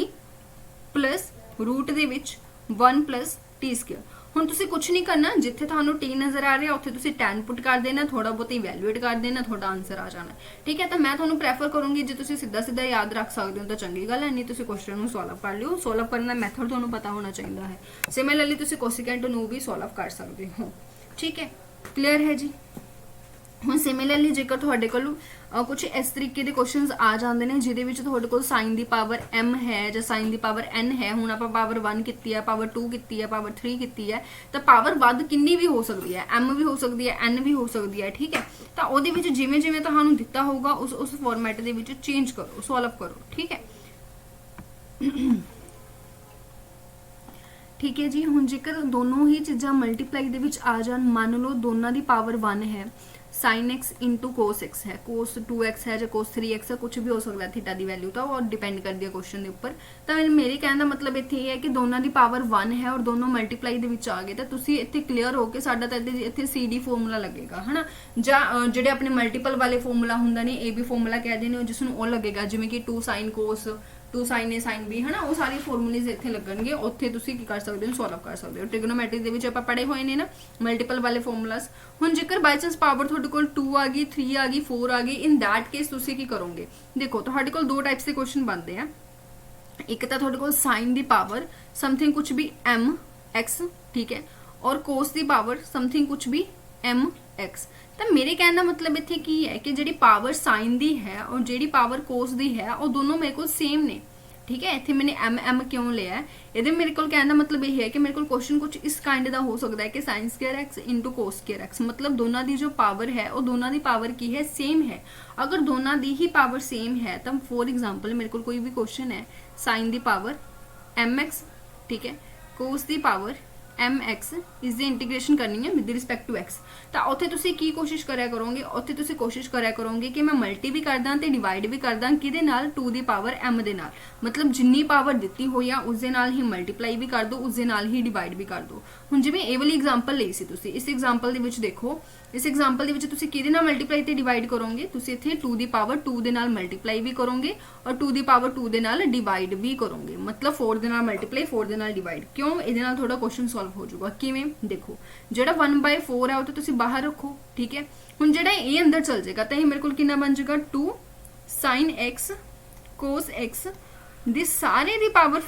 प्लस रूट दे विच 1 + t²। हुण तुसीं कुछ नहीं करना, जिथे तुहानूं टी नज़र आ रहा उत्थे तुसीं tan पुट कर देना, थोड़ा बहुत इवैल्यूएट कर देना, थोड़ा आंसर आ जाना, ठीक है। तो मैं तुहानूं प्रैफर करूँगी जो तुसीं सीधा सीधा याद रख सकते हो तो चंगी गल है, नहीं तुसीं क्वेश्चन नूं सॉल्व कर लियो। सॉल्व करने का मैथड तुहानूं पता होना चाहिए है। सिमिलरली तुसीं कोसिकेंट नूं भी सॉल्व कर सकते हो, ठीक है। क्लीयर है जी। हुण सिमिलरली जेकर तुहाडे कोल कुछ इस तरीके के क्वेश्चंस आ जाते हैं जिहदे विच तुहाडे कोल साइन की पावर m है या साइन की पावर n है। हुण आपां पावर 1 की है, पावर 2 की है, पावर 3 की है, तो पावर वध किन्नी भी हो सकती है, m भी हो सकती है, n भी हो सकती है, ठीक है। तो उहदे विच जिवें जिवें तुहानूं दिता होगा उस फॉर्मेट दे विच चेंज करो, सॉल्व करो, ठीक है। ठीक है जी। हुण जेकर दोनों ही चीज़ां मल्टीप्लाई दे विच आ जाण, मान लो दोनों की पावर 1 है, sine x into cos x है, कोस 2x है, जो कोस 3x है, कुछ भी हो सकता है थीटा की वैल्यू, तो वो डिपेंड करती है क्वेश्चन के उपर। तो मेरे कहने का मतलब इत्थे ये है कि दोनों की पावर 1 है और दोनों मल्टीप्लाई दे विच आ गए, तो तुसीं इत्थे क्लीयर हो के साडा तो इत्थे CD फॉर्मूला लगेगा है ना, जां जिहड़े अपने मल्टीपल वाले फॉर्मूला हुंदे ने AB फॉर्मूला कहते हैं, जिसनूं वो लगेगा, जिवें कि 2 साइन कोस, 2 साइन ए साइन बी है ना, वो सारी फॉर्मूलेज इत्थे लगणगे, उत्थे तुसीं की कर सकते हो, सॉल्व कर सकते हो। ट्रिगोनोमैट्री दे विच आपां पढ़े होए ने ना मल्टीपल वाले फॉर्मूलास। हुण जेकर बाय चांस पावर तुहाडे कोल 2 आ गई, 3 आ गई, 4 आ गई, इन दैट केस तुसीं की करोगे, देखो तुहाडे कोल दो टाइप्स के क्वेश्चन बनते हैं। एक तो तुहाडे कोल साइन दी पावर समथिंग कुछ भी m x, ठीक है, और कोस दी पावर समथिंग कुछ भी m x। तो मेरे कहने का मतलब इत्थे की है कि जिहड़ी पावर साइन दी है और जिहड़ी पावर कोस दी है वो दोनों मेरे को सेम ने, ठीक है। इत्थे मैंने m क्यों लिया है, ये मेरे को कहने का मतलब ये है कि मेरे को क्वेश्चन कुछ इस काइंड का हो सकता है कि sine square x into cos square x, मतलब दोनों की जो पावर है वो दोनों की पावर की है, सेम है। अगर दोनों की ही पावर सेम है तो फॉर एग्जाम्पल मेरे को कोई भी क्वेश्चन है, साइन की पावर mx, ठीक है, कोस की पावर mx इस दी इंटीग्रेशन करनी है विद रिस्पैक्ट टू x, तो उत्थे तुसीं की कोशिश करा करोगे, उत्थे तुसीं कोशिश करा करोगे कि मैं मल्टी भी कर दा ते डिवाइड भी कर दा किहदे नाल, 2 दी पावर m दे नाल, मतलब जिन्नी पावर दित्ती होई आ उस दे नाल ही मल्टीप्लाई भी कर दो, उस दे नाल ही डिवाइड भी कर दो। हुण जिवें ये वाली एग्जाम्पल लई सी तुसीं, इस एग्जाम्पल दे विच देखो, इस एग्जाम्पल दे विच तुसीं किहदे नाल मल्टीप्लाई ते डिवाइड करोगे, तुसीं इत्थे 2 दी पावर 2 दे नाल मल्टीप्लाई भी करोगे और 2 दी पावर 2 दे नाल डिवाइड भी करोगे, मतलब 4 दे नाल मल्टीप्लाई 4 दे नाल डिवाइड। क्यों, इहदे नाल थोड़ा क्वेश्चन सॉल्व हो जाऊगा। किवें, देखो जिहड़ा 1/4 है वो तो तुसीं बाहर रखो, ठीक है। हुण जिहड़ा ये अंदर चल जाएगा तो ये मेरे को कितना बन जाएगा, 2 साइन एक्स कोस एक्स दी सारे दी पावर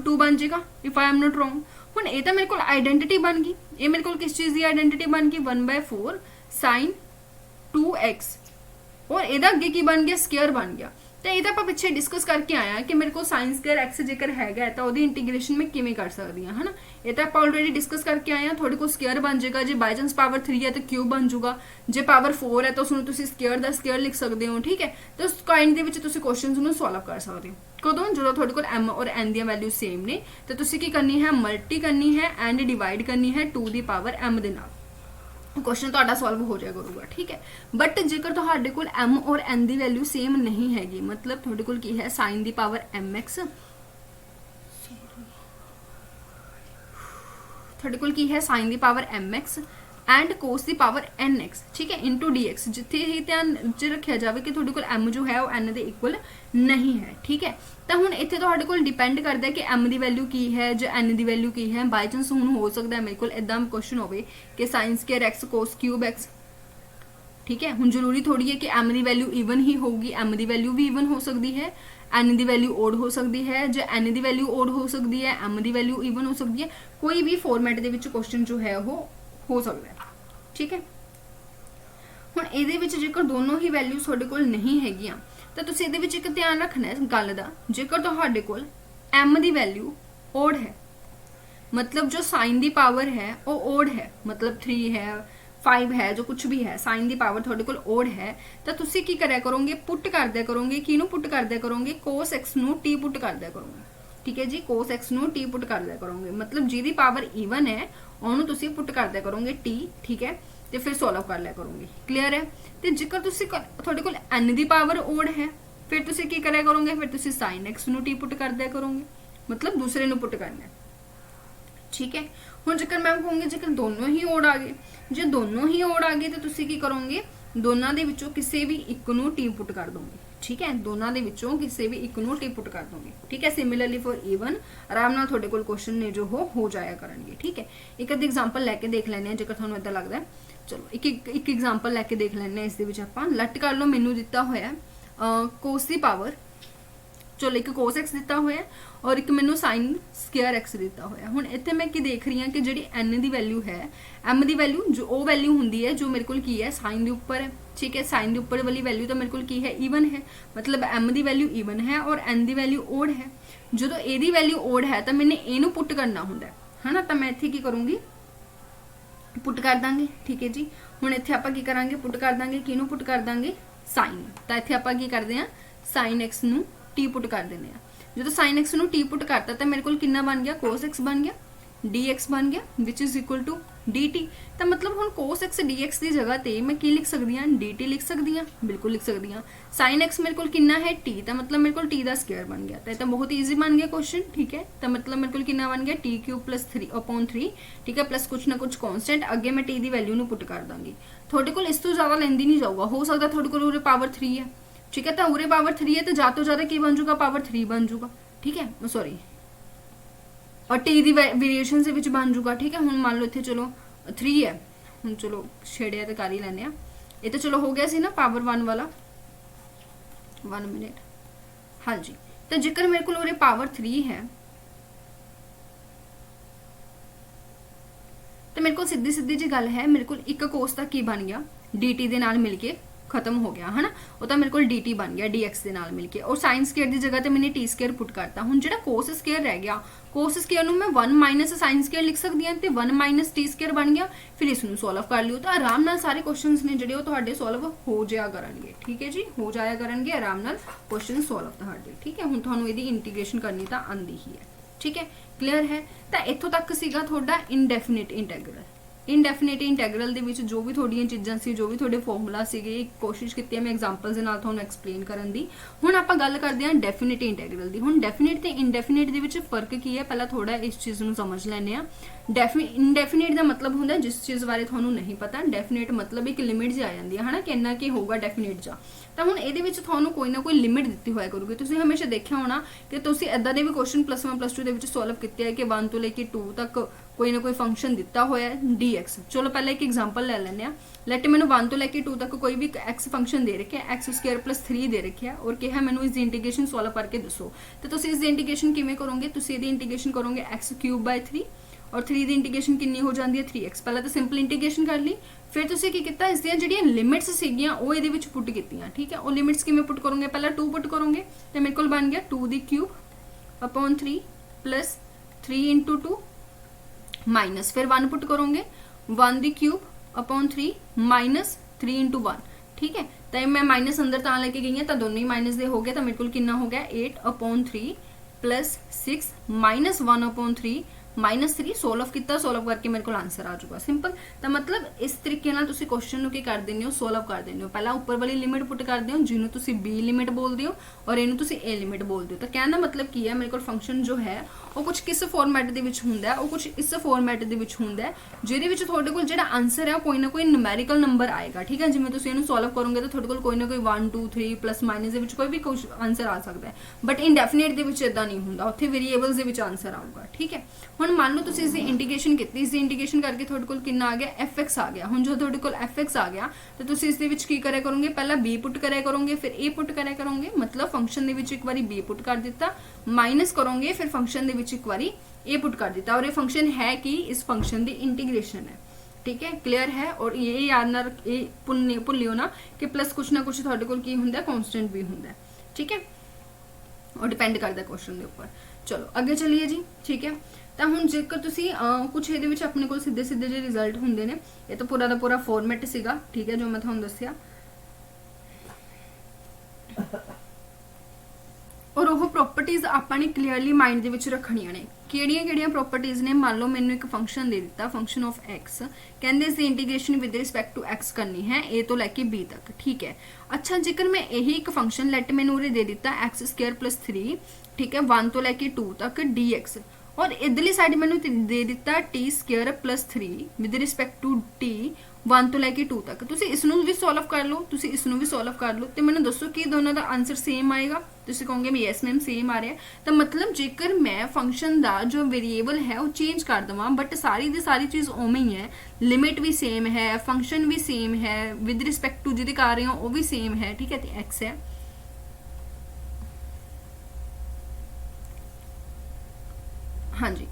2 बन जाएगा, if I am not wrong. हुण ये तो मेरे को आइडेंटिटी बन गई, ये मेरे को किस चीज़ की आइडेंटिटी बन गई, 1/4 साइन 2x, और ਇਹਦਾ ਅੱਗੇ ਕੀ ਬਣ ਗਿਆ, ਸਕੁਅਰ ਬਣ ਗਿਆ। तो ये आप पिछे डिस्कस करके आया कि मेरे को साइन स्क्वायर एक्स जेकर है तो वो इंटीग्रेशन में किमें कर सकती हाँ है ना, ये तो आप ऑलरेडी डिस्कस करके आए हैं। थोड़े को स्क्वायर बन जाएगा, जो बाई चांस पावर 3 है तो क्यूब बन जाऊगा, जो पावर 4 है तो उसमें स्क्वायर का स्क्वायर लिख सकते हो, ठीक है। तो उस काइंड के क्वेश्चन सॉल्व कर सकते हो कदों, जो थोड़े को m और n दी वैल्यू सेम ने, तो तुसी की करनी है, मल्टी करनी है एंड डिवाइड करनी है 2 दी पावर m दे नाल, क्वेश्चन तो सॉल्व हो जाया करूगा, ठीक है। बट जेकर तुहाडे कोल m और n की वैल्यू सेम नहीं हैगी, मतलब तुहाडे कोल की है साइन की पावर mx, तुहाडे कोल की है साइन की पावर mx एंड कोस की पावर nx, ठीक है, इंटू dx, जिथे ही ध्यान च रखा जाए कि तुहाडे कोल m जो है वो n के इक्वल नहीं है, ठीक है। तो हुण इत्थे तुहाडे कोल डिपेंड करता है कि m की वैल्यू की है, जो n की वैल्यू की है। बाई चांस हुण हो सकता है मेरे कोल इदां क्वेश्चन होवे कि sine square x cos cube x, ठीक है। हुण जरूरी थोड़ी है कि m की वैल्यू ईवन ही होगी, m की वैल्यू भी ईवन हो सकती है, n की वैल्यू ओड हो सकती है, जो n की वैल्यू ओड हो सकती है, m की वैल्यू ईवन हो सकती है, कोई भी फॉर्मेट के क्वेश्चन जो है वो हो सकता है, ठीक है। हुण इहदे विच जेकर दोनों ही वैल्यूज तुहाडे कोल नहीं हैगियां तो तुसीं इहदे विच एक ध्यान रखना है गल दा, जेकर तुहाडे कोल m की वैल्यू ओड है, मतलब जो साइन की पावर है वो ओड है, मतलब 3 है 5 है, जो कुछ भी है साइन की पावर तुहाडे कोल ओड है, तो तुसीं की करिया करोगे, पुट कर दिया करोगे, किनू पुट कर दिया करोगे, कोस एक्स नू टी पुट कर दिया करोगे, ठीक है जी। कोस एक्स नू टी पुट कर दिया करोगे, मतलब जिहदी पावर ईवन है उन्होंने तुसीं पुट कर दिया करोगे टी, ठीक है, तो फिर सॉल्व कर लिया करोगे, क्लीयर है। तो जेकर तुहाडे कोल n की पावर ओड है, फिर तुसीं की करिया करोगे, फिर तुसीं साइन एक्स नू टी पुट कर दिया करोगे, मतलब दूसरे नू पुट करना है, ठीक है। हुण जेकर मैं कहूँगी जेकर दोनों ही ओड आ गए, जो दोनों ही ओड आ गए तो तुसीं की करोगे, दोनों के विचों किसी भी एक नू टी पुट कर दोगे, ठीक है, दोनों के विचों किसी भी एक नू टी पुट कर दोगे, ठीक है। सिमिलरली फॉर ईवन आराम नाल तुहाडे कोल क्वेश्चन ने जो हो जाया करनगे, ठीक है। एक अद्धी एग्जाम्पल लैके देख लैने जेकर तुहानूं इदां लगदा है, चलो एक एग्जाम्पल लैके देख लैने। इस दे विच आपां लट कर लो, मैनूं दिता होया कोस की पावर, चलो एक कोस एक्स दिता होया और एक मैनू साइन स्क्वायर एक्स दिता होया। हुण इत्थे मैं की देख रही हाँ कि जिहड़ी n की वैल्यू है, m की वैल्यू जो वो वैल्यू हुंदी है जो मेरे को की है साइन के उपर है, ठीक है। साइन के उपर वाली वैल्यू तो मेरे को की है ईवन है, मतलब m की वैल्यू ईवन है और n की वैल्यू ओड है। जो ये वैल्यू ओड है तो मैंने इनू पुट करना हुंदा है ना, तो मैं इत्थे की करूँगी, पुट कर देंगे, ठीक है जी। हुण इत्थे आपां की करांगे, पुट कर देंगे, किनू पुट कर देंगे, साइन, तो इत्थे आपां की करदे हां साइन एक्स नू टी पुट कर देने, जो sin x ਨੂੰ t पुट करता तो मेरे को कितना बन गया cos x बन गया dx बन गया which is equal to dt। तो मतलब हम cos x dx की जगह ते मैं की लिख सकती हाँ dt लिख सकती हाँ, बिल्कुल लिख सकती हाँ। sin x मेरे को कितना है t, तो मतलब मेरे को t का स्क्वायर बन गया। तो बहुत ईजी बन गया क्वेश्चन, ठीक है। तो मतलब मेरे को कितना बन गया t क्यूब प्लस 3/3, ठीक है, प्लस कुछ ना कुछ कॉन्स्टेंट अगे मैं t की वैल्यू ਨੂੰ पुट कर दांगी। थोड़े को इस तो ज़्यादा लेंदी नहीं जाऊगा, हो सकता थोड़े को उरे पावर 3 है, ठीक है। तो उरे पावर 3 है तो ज़्यादा की बन जूगा पावर 3 बन जूगा, ठीक है, सॉरी, और टी की वेरिएशन से बन जूगा, ठीक है। हम मान लो इतने चलो 3 है, हम चलो छेड़िया तो कर ही लेने, ये तो चलो हो गया सी ना पावर 1 वाला, 1 मिनट, हाँ जी। तो जेकर मेरे को पावर 3 है तो मेरे को सीधी सीधी जी गल है, मेरे को एक कोस तक की बन गया dt दे नाल मिल के खत्म हो गया है ना, वो तो मेरे को dt बन गया dx के नाल मिलके, और साइन स्क्वायर की जगह तो मैंने टी स्क्वायर पुट करता। हूँ जो कोस स्क्वायर रह गया, कोस स्क्वायर मैं 1 माइनस साइन स्क्वायर लिख सकती हाँ, तो 1 माइनस टी स्क्वायर बन गया। फिर इसमें सॉल्व कर लियो तो आराम नाल सारे क्वेश्चन ने जो तुहाडे सॉल्व हो जाया करेंगे, ठीक है जी, हो जाया करेंगे आराम नाल क्वेश्चन सॉल्व तुहाडे, ठीक है। हुण तुहानूं इहदी इंटीग्रेशन करनी तो आंदी ही है, ठीक है, क्लीयर है। तो इत्थों तक सीगा तुहाडा इनडेफिनिट इंटैग्रल। इनडेफिनिट इंटैग्रल दे विच जो भी थोड़ियां चीज़ां सी, जो भी थोड़े फॉर्मूला सीगे, कोशिश की मैं एग्जाम्पल्स दे नाल तुहानूं एक्सप्लेन करन दी। हुण आपां गल करदे हां डेफिनिट इंटैग्रल दी। हुण डेफिनिट ते इनडेफिनिट दे विच फर्क की है, पहला थोड़ा इस चीज़ नूं समझ लैंदे आ। इनडेफिनिट का मतलब होंदा जिस चीज़ बारे तुहानूं नहीं पता, डेफिनिट मतलब एक लिमिट जी आ जाती है ना कि इन्ना की होगा डेफिनिट जा। तो हुण इहदे विच तुहानूं कोई ना कोई लिमिट दित्ती होया करूगी। तुसीं हमेशा देखिया होना कि तुसीं इदां दे भी क्वेश्चन +1 +2 दे विच सॉल्व कीते है कि 1 तो लेके 2 तक कोई ना कोई फंक्शन दिता होया है dx। चलो पहले एक एग्जाम्पल ले लेने आ। लेट मैंने 1 तो लेके 2 तक कोई भी x फंक्शन दे रखे है, x² + 3 दे रखे है, और कहा मैंने इसकी इंटीग्रेशन सॉल्व करके दसो। तो तुसीं इसकी इंटीग्रेशन किवें करोगे, तुसीं इसकी इंटीग्रेशन करोगे x³ / 3, और 3 की इंटीग्रेशन कितनी हो जाती है 3x। पहले तो सिंपल इंटीग्रेशन कर ली, फिर तुसीं की कीता, इसदियां जिहड़ियां लिमिट्स सीगियां वो इहदे विच पुट कीतियां, ठीक है। वो लिमिट्स किवें पुट करोगे, पहले 2 पुट करोगे तो मेरे को बन गया 2^³ + 3 × 2 माइनस, फिर 1 पुट करोगे 1^³ माइनस 3 × 1, ठीक है। तो मैं माइनस अंदर तां लेके गई तो दोनों ही माइनस दे हो गए, तो मेरे को कितना हो गया 8/3 + 6 माइनस 1/3 माइनस 3। सोल्व किया, सोल्व करके मेरे को आंसर आ जाऊगा, सिंपल। तो मतलब इस तरीके नाल तुसी क्वेश्चन नूं की कर देंगे हो, सोल्व कर देंगे हो। पहला उपर वाली लिमिट पुट करते हो जिन्हों तुसी बी लिमिट बोलते हो, और इनू तुसी ए लिमिट बोलते हो। तो कहने का मतलब की है, मेरे को फंक्शन जो है वो कुछ किस फॉर्मैट दे विच हुंदा है, वो कुछ इस फॉर्मैट दे विच हुंदा है, जिहदे विच तुहाडे कोल जिहड़ा आंसर है कोई ना कोई न्यूमेरिकल नंबर आएगा, ठीक है। जिवें तुसी इनू सॉल्व करोगे तो तुहाडे कोल कोई ना कोई 1 2 3 प्लस माइनस दे विच कोई भी कुछ आंसर आ सकता है, बट इनडेफिनिट दे विच इदां नहीं हुंदा, उत्थे वेरीएबल्स दे विच आंसर आऊगा, ठीक है। हुण मान लो तुसी इसकी इंटीग्रेशन की, इसकी इंटीग्रेशन करके तुहाडे कोल कितना आ गया fx आ गया। हुण जो तुहाडे कोल fx आ गया तो तुसी इस दे विच की करिया करोगे, पहला b पुट करिया करोगे, फिर a पुट करिया करोगे, मतलब फंक्शन दे विच एक बारी b पुट कर दिता, माइनस करोगे, फिर फंक्शन दे विच एक बारी a पुट कर दिता, और ये फंक्शन है कि इस फंक्शन की इंटीग्रेशन है, ठीक है, क्लियर है। और ये याद ना भुलियो ना कि प्लस कुछ ना कुछ तुहाडे कोल की हुंदा, कॉन्स्टेंट भी हुंदा, ठीक है, और डिपेंड करता क्वेश्चन के उपर। चलो अगे चलिए जी, ठीक है। तो हुण जेकर तुसी कुछ इहदे विच अपने कोल सीधे सीधे जे रिजल्ट हुंदे ने, ये तो पूरा दा पूरा फॉर्मेट सीगा, ठीक है, जो मैं तुहानूं दस्सिया, और वो प्रॉपर्टीज आपां क्लीयरली माइंड दे विच रखणियां ने। किहड़ियां प्रॉपर्टीज ने, मान लो मैंने एक फंक्शन दे दिता, फंक्शन ऑफ एक्स, कहते इसकी integration with respect to x करनी है ए तो लैके बी तक, ठीक है। अच्छा जेकर मैं यही एक फंक्शन लेट मैंने उरे दे दिता x² + 3, ठीक है, 1 तो लैके 2 तक dx, और इधरली साइड मैंने दे दिता t² + 3 with respect to t 1 तो लैके 2 तक। तुसी इसनूं भी सॉल्व कर लो, तुसी इसनूं भी सॉल्व कर लो, तो मैंने दसो कि दोनों का आंसर सेम आएगा। तुसी कहोगे भी यस मैम सेम आ रहा है, तो मतलब जेकर मैं फंक्शन का जो वेरीएबल है वो चेंज कर देवां, बट सारी दी सारी चीज़ उवें ही है, लिमिट भी सेम है, फंक्शन भी सेम है, विद रिस्पैक्ट टू जिहदे कर रहे हो वो भी सेम है, ठीक है, तो एक्स है, हाँ जी,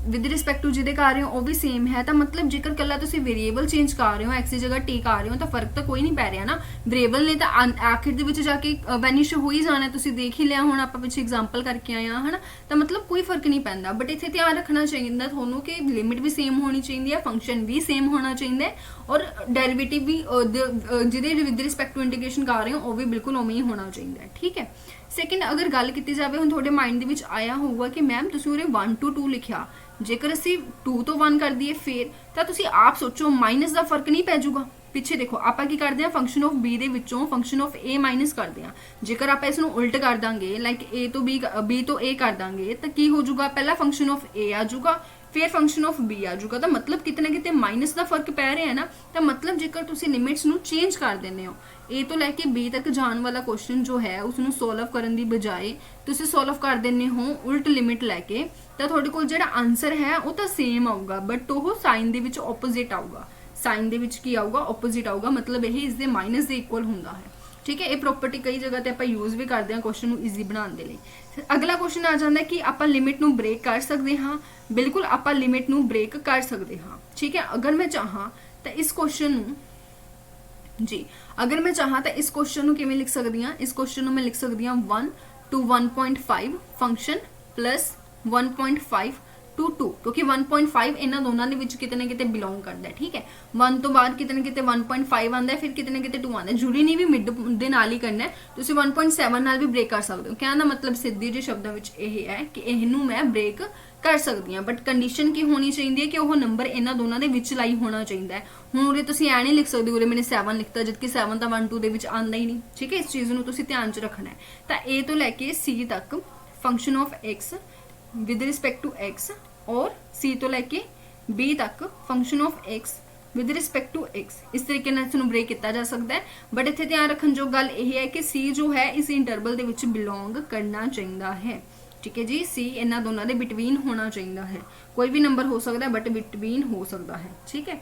विद रिस्पैक्ट टू जिहदे कर रहे हो वो भी सेम है। तो मतलब जेकर कल्ला तुसी वेरीएबल चेंज कर रहे हो, एक्स की जगह टी कर रहे हो, तो फर्क तो कोई नहीं पै रहा ना, वेरीएबल ने तो आखिर दे विच जाके वैनिश हो ही जाना, तुसी देख ही लिया, हुण आपां पिछे एग्जाम्पल करके आए हैं, है ना। तो मतलब कोई फर्क नहीं पैंदा, बट इत्थे ध्यान रखना चाहिए तुहानूं कि लिमिट भी सेम होनी चाहिए है, फंक्शन भी सेम होना चाहिए है, और डेरिवेटिव भी जिहदे विद रिस्पैक्ट टू इंटीग्रेशन कर रहे हो वो भी बिल्कुल उवें ही होना चाहिए, ठीक है, ਸੈਕਿੰਡ ਅਗਰ ਗੱਲ ਕੀਤੀ ਜਾਵੇ ਹੁਣ ਤੁਹਾਡੇ ਮਾਈਂਡ ਦੇ ਵਿੱਚ ਆਇਆ ਹੋਊਗਾ ਕਿ ਮੈਮ ਤੁਸੀਂ ਉਰੇ 1 to 2 ਲਿਖਿਆ, ਜੇਕਰ ਅਸੀਂ 2 ਤੋਂ 1 ਕਰ ਦਈਏ ਫਿਰ ਤਾਂ ਤੁਸੀਂ ਆਪ ਸੋਚੋ ਮਾਈਨਸ ਦਾ ਫਰਕ ਨਹੀਂ ਪੈ ਜਾਊਗਾ। ਪਿੱਛੇ ਦੇਖੋ ਆਪਾਂ ਕੀ ਕਰਦੇ ਆ, ਫੰਕਸ਼ਨ ਆਫ b ਦੇ ਵਿੱਚੋਂ ਫੰਕਸ਼ਨ ਆਫ a ਮਾਈਨਸ ਕਰਦੇ ਆ। ਜੇਕਰ ਆਪਾਂ ਇਸ ਨੂੰ ਉਲਟ ਕਰ ਦਾਂਗੇ ਲਾਈਕ a ਤੋਂ b ਤੋਂ a ਕਰ ਦਾਂਗੇ ਤਾਂ ਕੀ ਹੋ ਜਾਊਗਾ, ਪਹਿਲਾ ਫੰਕਸ਼ਨ ਆਫ a ਆ ਜਾਊਗਾ ਫਿਰ ਫੰਕਸ਼ਨ ਆਫ b ਆ ਜਾਊਗਾ। ਤਾਂ ਮਤਲਬ ਕਿਤੇ ਨਾ ਕਿਤੇ ਮਾਈਨਸ ਦਾ ਫਰਕ ਪੈ ਰਿਹਾ ਹੈ ਨਾ। ਤਾਂ ਮਤਲਬ ਜੇਕਰ ਤੁਸੀਂ ਲਿਮਿਟਸ ਨੂੰ ਚੇਂਜ ਕਰ ਦਿੰਦੇ ਹੋ, a ਤੋਂ ਲੈ ਕੇ b ਤੱਕ ਜਾਣ ਵਾਲਾ ਕੁਐਸਚਨ ਜੋ ਹੈ ਉਸ ਨੂੰ ਸੋਲਵ ਕਰਨ ਦੀ ਬਜਾਏ ਤੁਸੀਂ ਸੋਲਵ ਕਰ ਦਿੰਦੇ ਹੋ ਉਲਟ ਲਿਮਿਟ ਲੈ ਕੇ, ਤਾਂ ਤੁਹਾਡੇ ਕੋਲ ਜਿਹੜਾ ਆਨਸਰ ਹੈ ਉਹ ਤਾਂ ਸੇਮ ਆਊਗਾ ਬਟ ਉਹ ਸਾਈਨ ਦੇ ਵਿੱਚ ਆਪੋਜ਼ਿਟ ਆਊਗਾ। ਸਾਈਨ ਦੇ ਵਿੱਚ ਕੀ ਆਊਗਾ, ਆਪੋਜ਼ਿਟ ਆਊਗਾ। ਮਤਲਬ ਇਹ ਇਸ ਦੇ ਮਾਈਨਸ ਦੇ ਇਕੁਅਲ ਹੁੰਦਾ ਹੈ। ਠੀਕ ਹੈ, ਇਹ ਪ੍ਰੋਪਰਟੀ ਕਈ ਜਗ੍ਹਾ ਤੇ ਆਪਾਂ ਯੂਜ਼ ਵੀ ਕਰਦੇ ਹਾਂ ਕੁਐਸਚਨ ਨੂੰ ਈਜ਼ੀ ਬਣਾਉਣ ਦੇ ਲਈ। ਅਗਲਾ ਕੁਐਸਚਨ ਆ ਜਾਂਦਾ ਕਿ ਆਪਾਂ ਲਿਮਿਟ ਨੂੰ ਬ੍ਰੇਕ ਕਰ ਸਕਦੇ ਹਾਂ। ਬਿਲਕੁਲ ਆਪਾਂ ਲਿਮਿਟ ਨੂੰ ਬ੍ਰੇਕ ਕਰ ਸਕਦੇ ਹਾਂ। ਠੀਕ ਹੈ, ਅਗਰ ਮੈਂ ਚਾਹਾਂ ਤਾਂ ਇਸ ਕੁਐਸਚਨ ਨੂੰ ਜੀ ਅਗਰ ਮੈਂ ਚਾਹਾਂ ਤਾਂ ਇਸ ਕੁਐਸਚਨ ਨੂੰ ਕਿਵੇਂ ਲਿਖ ਸਕਦੀ ਹਾਂ, ਇਸ ਕੁਐਸਚਨ ਨੂੰ ਮੈਂ ਲਿਖ ਸਕਦੀ ਹਾਂ 1 to 1.5 ਫੰਕਸ਼ਨ ਪਲਸ 1.5 to 2 ਕਿਉਂਕਿ 1.5 ਇਹਨਾਂ ਦੋਨਾਂ ਦੇ ਵਿੱਚ ਕਿਤੇ ਨਾ ਕਿਤੇ ਬਿਲੋਂਗ ਕਰਦਾ ਹੈ। ਠੀਕ ਹੈ, 1 ਤੋਂ ਬਾਅਦ ਕਿਤੇ ਨਾ ਕਿਤੇ 1.5 ਆਉਂਦਾ ਹੈ, ਫਿਰ ਕਿਤੇ ਨਾ ਕਿਤੇ 2 ਆਉਂਦਾ ਹੈ। ਜ਼ਰੂਰੀ ਨਹੀਂ ਵੀ ਮਿਡ ਦੇ ਨਾਲ ਹੀ ਕਰਨਾ ਹੈ, ਤੁਸੀਂ 1.7 ਨਾਲ ਵੀ ਬ੍ਰੇਕ ਕਰ ਸਕਦੇ ਹੋ। ਕਹਿਣ ਦਾ ਮਤਲਬ ਸਿੱਧੇ ਜਿਹੇ ਸ਼ਬਦਾਂ ਵਿੱਚ ਇਹ ਹੈ ਕਿ ਇਹਨੂੰ ਮੈਂ ਬ੍ਰੇਕ ਕਰ ਸਕਦੀ ਹਾਂ ਬਟ ਕੰਡੀਸ਼ਨ ਕੀ ਹੋਣੀ ਚਾਹੀਦੀ ਹੈ ਕਿ ਉਹ ਨੰਬਰ ਇਹਨਾਂ ਦੋਨਾਂ ਦੇ ਵਿੱਚ ਲਾਈ ਹੋਣਾ ਚਾਹੀਦਾ ਹੈ। ਹੁਣ ਉਰੇ ਤੁਸੀਂ ਐ ਨਹੀਂ ਲਿਖ ਸਕਦੇ ਉਰੇ ਮੈंने 7 ਲਿਖਤਾ ਜਦਕਿ 7 ਤਾਂ 1 2 ਦੇ ਵਿੱਚ ਆਉਂਦਾ ਹੀ ਨਹੀਂ। ਠੀਕ ਹੈ, ਇਸ ਚੀਜ਼ ਨੂੰ ਤੁਸੀਂ ਧਿਆਨ 'ਚ ਰੱਖਣਾ ਹੈ। ਤਾਂ a ਤੋਂ ਲੈ ਕੇ c ਤੱਕ function of x with respect to x और c तो लेके b तक function of x with respect to x इस तरीके ਨਾਲ ਇਸ ਨੂੰ ਬ੍ਰੇਕ ਕੀਤਾ ਜਾ ਸਕਦਾ ਹੈ। ਬਟ ਇੱਥੇ ਧਿਆਨ ਰੱਖਣ ਜੋ ਗੱਲ ਇਹ ਹੈ ਕਿ c ਜੋ ਹੈ ਇਸ ਇੰਟਰਵਲ ਦੇ ਵਿੱਚ ਬਿਲੋਂਗ ਕਰਨਾ ਚਾਹੀਦਾ ਹੈ। ਠੀਕ ਹੈ ਜੀ, c ਇਹਨਾਂ ਦੋਨਾਂ ਦੇ ਬਿਟਵੀਨ ਹੋਣਾ ਚਾਹੀਦਾ ਹੈ। ਕੋਈ ਵੀ ਨੰਬਰ ਹੋ ਸਕਦਾ ਬਟ ਬਿਟਵੀਨ ਹੋ ਸਕਦਾ ਹੈ। ਠੀਕ ਹੈ,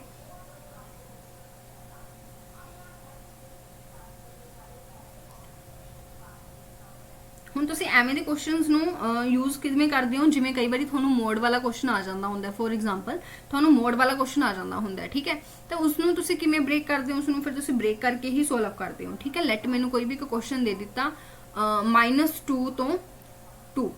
ਹੁਣ ਤੁਸੀਂ ਐਵੇਂ ਦੇ ਕੁਐਸਚਨਸ ਨੂੰ ਯੂਜ਼ ਕਿਵੇਂ ਕਰਦੇ ਹੋ, ਜਿਵੇਂ ਕਈ ਵਾਰੀ ਤੁਹਾਨੂੰ ਮੋਡ ਵਾਲਾ ਕੁਐਸਚਨ ਆ ਜਾਂਦਾ ਹੁੰਦਾ। ਫੋਰ ਐਗਜ਼ਾਮਪਲ ਤੁਹਾਨੂੰ ਮੋਡ ਵਾਲਾ ਕੁਐਸਚਨ ਆ ਜਾਂਦਾ ਹੁੰਦਾ। ਠੀਕ ਹੈ, ਤਾਂ ਉਸ ਨੂੰ ਤੁਸੀਂ ਕਿਵੇਂ ਬ੍ਰੇਕ ਕਰਦੇ ਹੋ, ਉਸ ਨੂੰ ਫਿਰ ਤੁਸੀਂ ਬ੍ਰੇਕ ਕਰਕੇ ਹੀ ਸੋਲਵ ਕਰਦੇ ਹੋ। ਠੀਕ ਹੈ, ਲੈਟ ਮੈਨੂੰ ਕੋਈ ਵੀ ਕੁਐਸਚਨ ਦੇ ਦਿੱਤਾ -2 ਤੋਂ 2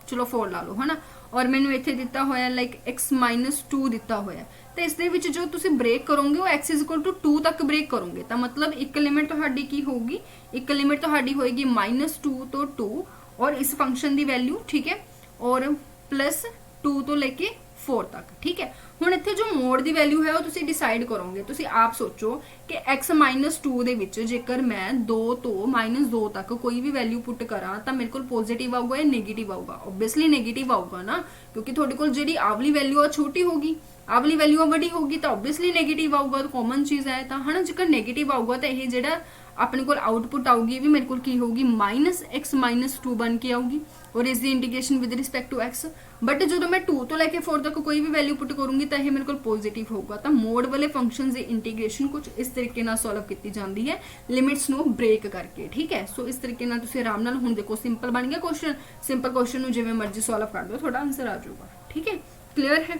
ਚਲੋ 4 ਲਾ ਲਓ ਹਨਾ, ਔਰ ਮੈਨੂੰ ਇੱਥੇ ਦਿੱਤਾ ਹੋਇਆ ਲਾਈਕ x -2 ਦਿੱਤਾ ਹੋਇਆ। ਤਾਂ ਇਸ ਦੇ ਵਿੱਚ ਜੋ ਤੁਸੀਂ ਬ੍ਰੇਕ ਕਰੋਗੇ ਉਹ x 2 ਤੱਕ ਬ੍ਰੇਕ ਕਰੋਗੇ। ਤਾਂ ਮਤਲਬ ਇੱਕ ਲਿਮਿਟ ਤੁਹਾਡੀ ਕੀ ਹੋਊਗੀ, ਇੱਕ ਲਿਮਿਟ ਤੁਹਾਡੀ ਹੋਏਗੀ -2 ਤੋਂ 2 और इस फंक्शन की वैल्यू। ठीक है, और प्लस 2 तो लेके 4 तक। ठीक है, हुण इत्थे जो मोड की वैल्यू है वो तुसी डिसाइड करोगे। तुसी आप सोचो कि x -2 दे विच जेकर मैं 2 तो -2 तक कोई भी वैल्यू पुट करा तो मेरे को पॉजिटिव आऊगा या नेगेटिव आऊगा। ओबवियसली नेगेटिव आऊगा ना, क्योंकि तुहाडे कोल जिहड़ी आवली वैल्यू आ छोटी होगी, आवली वैल्यू बड़ी होगी तो ओबवियसली नेगेटिव आऊगा। तो कॉमन चीज़ है तो है ना, जेकर नेगेटिव आऊगा तो यह जिहड़ा अपने को आउटपुट आऊगी भी मेरे को की होगी -x -2 बन के आऊगी और इसकी integration with respect to x। But जो मैं 2 तो लैके 4 तक कोई भी वैल्यू पुट करूँगी तो यह मेरे को पॉजिटिव होगा। तो मोड वाले फंक्शन की इंटीग्रेशन कुछ इस तरीके नाल सॉल्व की जाती है लिमिट्स नू ब्रेक करके। ठीक है, सो इस तरीके नाल तुसीं आराम नाल हुण देखो सिंपल बन गया क्वेश्चन। सिंपल क्वेश्चन नू जिवें मर्जी सॉल्व कर दो, थोड़ा आंसर आ जाऊगा। ठीक है, क्लीयर है।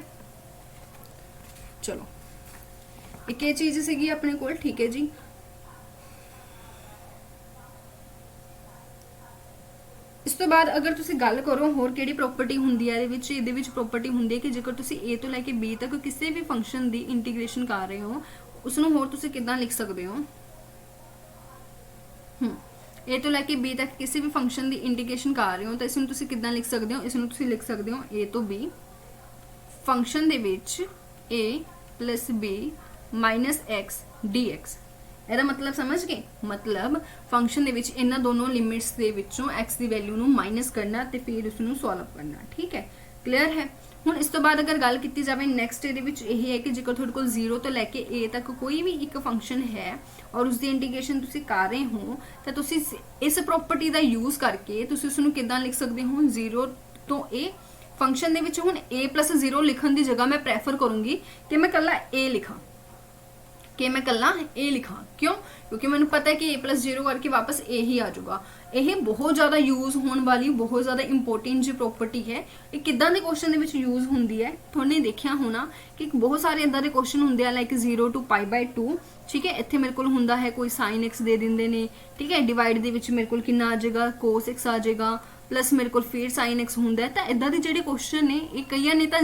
चलो एक ये चीज़ सीगी अपने कोल। ठीक है जी, इस तो बाद अगर तुसी गल करो होर किहड़ी प्रॉपर्टी हुंदी है इहदे विच प्रॉपर्टी हुंदी है कि जेकर तुसी a तो लैके b तक किसी भी फंक्शन की इंटीग्रेशन कर रहे हो उसनूं होर तुसी किदां लिख सकते हो। a तो लैके b तक किसी भी फंक्शन की इंटीग्रेशन कर रहे हो तो इसनूं तुसी किदां लिख सकते हो, इसनूं तुसी लिख सकते हो a तो b function they which a plus b minus x dx। ਇਹਦਾ ਮਤਲਬ ਸਮਝ ਗਏ, ਮਤਲਬ ਫੰਕਸ਼ਨ ਦੇ ਵਿੱਚ ਇਹਨਾਂ ਦੋਨੋਂ ਲਿਮਿਟਸ ਦੇ ਵਿੱਚੋਂ x ਦੀ ਵੈਲਿਊ ਨੂੰ ਮਾਈਨਸ ਕਰਨਾ ਤੇ ਫਿਰ ਉਸ ਨੂੰ ਸੋਲਵ ਕਰਨਾ। ਠੀਕ ਹੈ, ਕਲੀਅਰ ਹੈ। ਹੁਣ ਇਸ ਤੋਂ ਬਾਅਦ ਅਗਰ ਗੱਲ ਕੀਤੀ ਜਾਵੇ ਨੈਕਸਟ ਇਹਦੇ ਵਿੱਚ ਇਹ ਹੈ ਕਿ ਜੇਕਰ ਤੁਹਾਡੇ ਕੋਲ 0 ਤੋਂ ਲੈ ਕੇ a ਤੱਕ ਕੋਈ ਵੀ ਇੱਕ ਫੰਕਸ਼ਨ ਹੈ ਔਰ ਉਸ ਦੀ ਇੰਟੀਗ੍ਰੇਸ਼ਨ ਤੁਸੀਂ ਕਰ ਰਹੇ ਹੋ ਤਾਂ ਤੁਸੀਂ ਇਸ ਪ੍ਰੋਪਰਟੀ ਦਾ ਯੂਜ਼ ਕਰਕੇ ਤੁਸੀਂ ਉਸ ਨੂੰ ਕਿੱਦਾਂ ਲਿਖ ਸਕਦੇ ਹੋ 0 ਤੋਂ a। ਫੰਕਸ਼ਨ ਦੇ ਵਿੱਚ ਹੁਣ a + 0 ਲਿਖਣ ਦੀ ਜਗ੍ਹਾ ਮੈਂ ਪ੍ਰੈਫਰ ਕਰੂੰਗੀ ਕਿ ਮੈਂ ਕੱਲਾ a ਲਿਖਾਂ, कि मैं कला ए लिखा। क्यों? क्योंकि मैंने पता है कि a + 0 करके वापस a ही आ जाऊगा। यह बहुत ज़्यादा यूज़ होने वाली बहुत ज़्यादा इंपोर्टेंट जो प्रॉपर्टी है। ये किदां दे क्वेश्चन दे विच यूज़ होंदी है, तुहाने देखिया होना कि बहुत सारे इदां दे क्वेश्चन होंदे आ लाइक 0 to π/2। ठीक है, इत्थे मेरे कोल हुंदा है कोई sin x दे दिंदे ने। ठीक है, डिवाइड दे विच मेरे कोल कितना आ जाएगा cos x आ जाएगा प्लस मेरे को फिर sin x होंदा है। तो इदां दे जिहड़े क्वेश्चन ने ये कईयां ने तो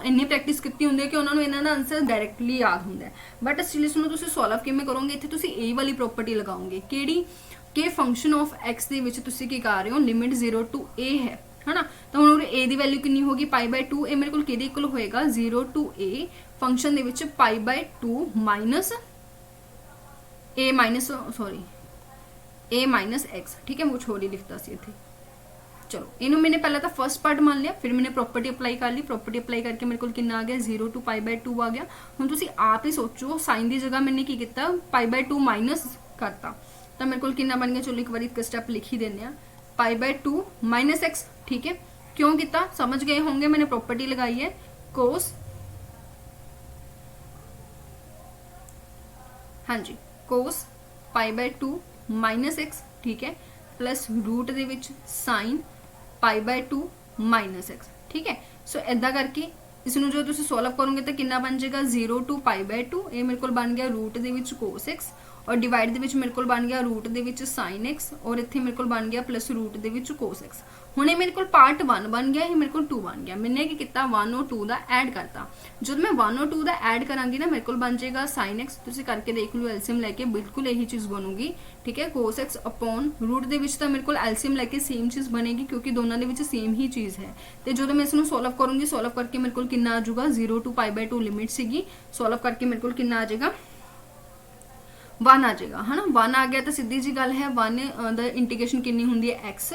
इन्नी प्रैक्टिस की होंदी है कि उन्होंने इन्हां दा आंसर डायरैक्टली याद होंदा है। बट स्टिल इसनूं तुसीं सॉल्व किवें करोगे, इत्थे तुसीं ए वाली प्रॉपर्टी लगाओगे। किहड़ी कि फंक्शन ऑफ एक्स ਦੇ ਵਿੱਚ ਤੁਸੀਂ ਕੀ ਕਰ ਰਹੇ ਹੋ, ਲਿਮਿਟ 0 ਟੂ a ਹੈ ਹਨਾ। ਤਾਂ ਹੁਣ ਉਰੇ a ਦੀ ਵੈਲਿਊ ਕਿੰਨੀ ਹੋਗੀ, π/2। ਇਹ ਮੇਰੇ ਕੋਲ ਕਿਹਦੇ ਇਕੁਅਲ ਹੋਏਗਾ, 0 ਟੂ a ਫੰਕਸ਼ਨ ਦੇ ਵਿੱਚ π/2 minus a minus sorry a minus x, ठीक है। वो छोड़ी लिखता सी इत्थे। चलो इनू मैंने पहले तो फर्स्ट पार्ट मान लिया, फिर मैंने प्रॉपर्टी अप्लाई कर ली। प्रॉपर्टी अप्लाई करके मेरे को कितना आ गया, 0 टू π/2 आ गया। हुण तुसी आप ही सोचो, साइन की जगह मैंने की किया, π/2 माइनस करता, तो मेरे को कितना बन गया। चलो एक बार एक स्टेप लिख ही देने, π/2 माइनस x, ठीक है। क्यों किया समझ गए होंगे, मैंने प्रॉपर्टी लगाई है कोस, हाँ जी, कोस π/2 माइनस x, ठीक है, प्लस रूट दे विच साइन π/2 माइनस x, ठीक है। सो इदा करके इसनों जो तुसीं सॉल्व करोगे तो कितना बन जाएगा, 0 टू π/2, ये मेरे को बन गया रूट दे विच कोस x, और डिवाइड दे विच मेरे को बन गया रूट दे विच साइन x, और इत्थे मेरे को बन गया प्लस रूट दे विच कोस x। हुण ये मेरे को पार्ट 1 बन गया, ये मेरे को 2 बन गया। मैंने की किया 1 और 2 का ऐड करता। जब मैं 1 और 2 का ऐड करांगी ना, मेरे को बन जाएगा साइन एक्स, तुसीं करके देख लो, एलसीएम लैके बिल्कुल यही चीज़ बनूगी, ठीक है। कोस एक्स अपॉन रूट दे विच तां मेरे को एलसीएम लैके सेम चीज़ बनेगी, क्योंकि दोनों दे विच सेम ही चीज़ है। तो जो मैं इसनूं सॉल्व करूँगी, सॉल्व करके मेरे को कितना आ जाऊगा, 0 टू π/2 लिमिट सीगी, सॉल्व करके मेरे को कितना आ जाएगा, 1 आ जाएगा, है ना। 1 आ गया तो सीधी जी गल है, 1 द इंटीग्रेशन कितनी होंगी है, x,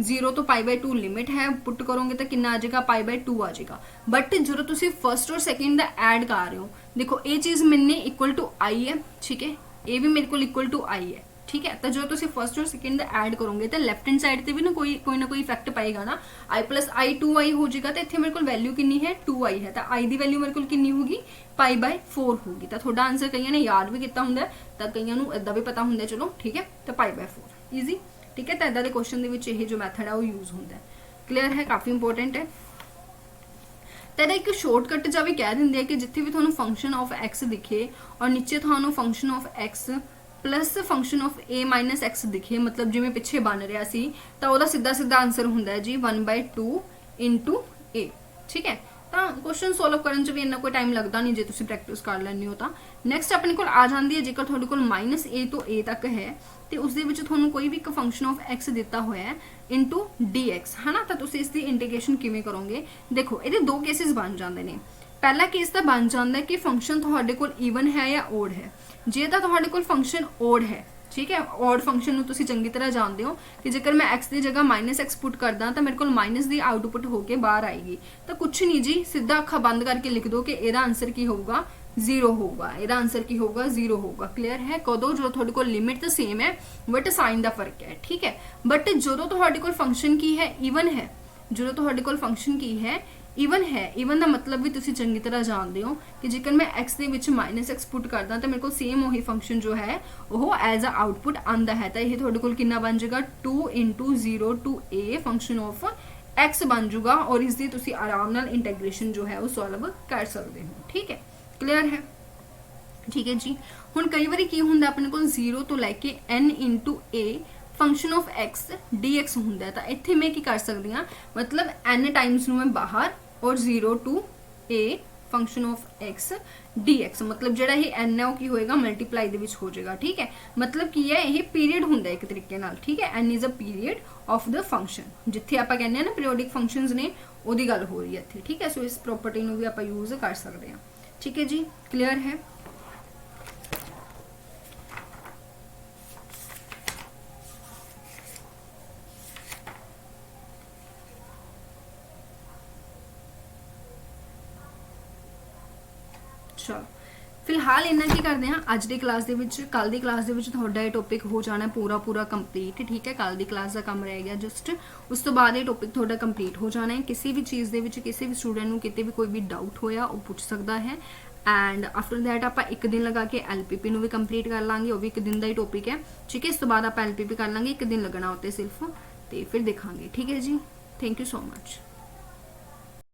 0 तो π/2 लिमिट है, पुट करोगे तो कितना आ जाएगा, π/2 आ जाएगा। बट जो तुम फर्स्ट और सैकेंड का ऐड कर रहे हो, देखो ये चीज़ मैंने इक्वल टू आई है, ठीक है, ये भी मेरे को इक्वल टू आई है, ठीक है। तो जो तुम फर्स्ट और सैकेंड का ऐड करोगे तो लैफ्ट हैंड साइड से भी ना कोई इफेक्ट पाएगा ना, i प्लस आई 2i हो जाएगा। तो इतने मेरे को वैल्यू कितनी है, 2i है, तो i की वैल्यू मेरे को कितनी होगी, π/4 होगी। तो थोड़ा आंसर कई ने याद भी किया होंगे, तो कई इदा भी पता होंगे, चलो ठीक है। तो π/4 ईजी, ठीक है। तो इदा के क्वेश्चन के जो मैथड है वो यूज होंगे, क्लीयर है, काफ़ी इंपोर्टेंट है। तो एक शॉर्टकट जा भी कह देंगे कि जिथे भी थोड़ा फंक्शन ऑफ एक्स दिखे और नीचे थोड़ा function of x plus function of A minus x दिखे, मतलब जिमें पिछे बन रहा सी, तो वह सीधा सीधा आंसर होंगे जी 1/2 इंटू ए, ठीक है। तो क्वेश्चन सॉल्व करने भी इन्ना कोई टाइम लगता नहीं, जो तुम प्रैक्टिस कर लेंगे हो। तो नैक्सट अपने को आ जाती है, जेकर थोड़े को माइनस ए तो ए तक है, तो उस थोड़ा कोई भी एक फंक्शन ऑफ एक्स दिता हुआ है इंटू डी एक्स, है ना। तो तुम इसकी इंटीग्रेशन किमें करोगे, देखो ये 2 केसिस बन जाते हैं। पहला केस तो बन जाता है कि फंक्शन थोड़े को ईवन है या ओड है। जे तो थोड़े को फंक्शन ओड है, ठीक है, ऑड फंक्शन तुम चंगी तरह जानते हो कि जेकर मैं एक्स की जगह माइनस एक्स पुट करदा तो मेरे को माइनस की आउटपुट होकर बाहर आएगी। तो कुछ नहीं जी, सीधा अखा बंद करके लिख दो कि यदा आंसर की होगा, 0 होगा, यदा आंसर की होगा 0 होगा। क्लीयर है, कदों जो थोड़े को लिमिट तो सेम है बट साइन का फर्क है, ठीक है। बट जो थोड़े को फंक्शन की है ईवन है, जो थोड़े को फंक्शन की है ईवन है, ईवन का मतलब भी तुम चंगी तरह जानते हो कि जेकर मैं एक्स के माइनस एक्स पुट करदा तो मेरे को सेम वही फंक्शन जो है वो एज अ आउटपुट आता है। तो यह थोड़े को कितना बन जाएगा, 2 into 0 to a function of x बन जाऊगा, और इसकी तुम आराम नाल इंटीग्रेशन जो है वो सॉल्व कर सकते हो, ठीक है। क्लीयर है, ठीक है जी। हुण कई बार की होंगे अपने को 0 तो लैके n into A function of x d x होंगे। तो इत्थे मैं की कर सकती हाँ, मतलब n टाइम्स मैं बाहर और 0 to a function of x d x, मतलब जो ये n है वो की होएगा मल्टीप्लाई दे विच हो जाएगा, ठीक है। मतलब की है ये पीरियड होंगे एक तरीके नाल, ठीक है। n is a period of the function, जिथे आप कहने ना पीरियोडिक फंक्शंस ने उहदी गल हो रही है इत्थे, ठीक है। सो इस प्रॉपर्टी नूं भी आप यूज कर सकते हैं, ठीक है जी। क्लीयर है, चलो फिलहाल इन्ना की करते हैं अज की क्लास के कल की क्लास के टॉपिक हो जाना पूरा पूरा कंप्लीट, ठीक है। कल की क्लास का काम रह गया जस्ट, उस तो बाद ये टॉपिक थोड़ा कंप्लीट हो जाना है। किसी भी चीज़ के किसी भी स्टूडेंट को कितने भी कोई भी डाउट होया वो पूछ सकता है। एंड आफ्टर दैट आप एक दिन लगा के LPP भी कंप्लीट कर लाँगे, वो भी एक दिन का ही टॉपिक है, ठीक है। इस तो बाद आप LPP कर लाँगे, एक दिन लगना होते सिर्फ, तो फिर देखांगे, ठीक है जी। Thank you so much.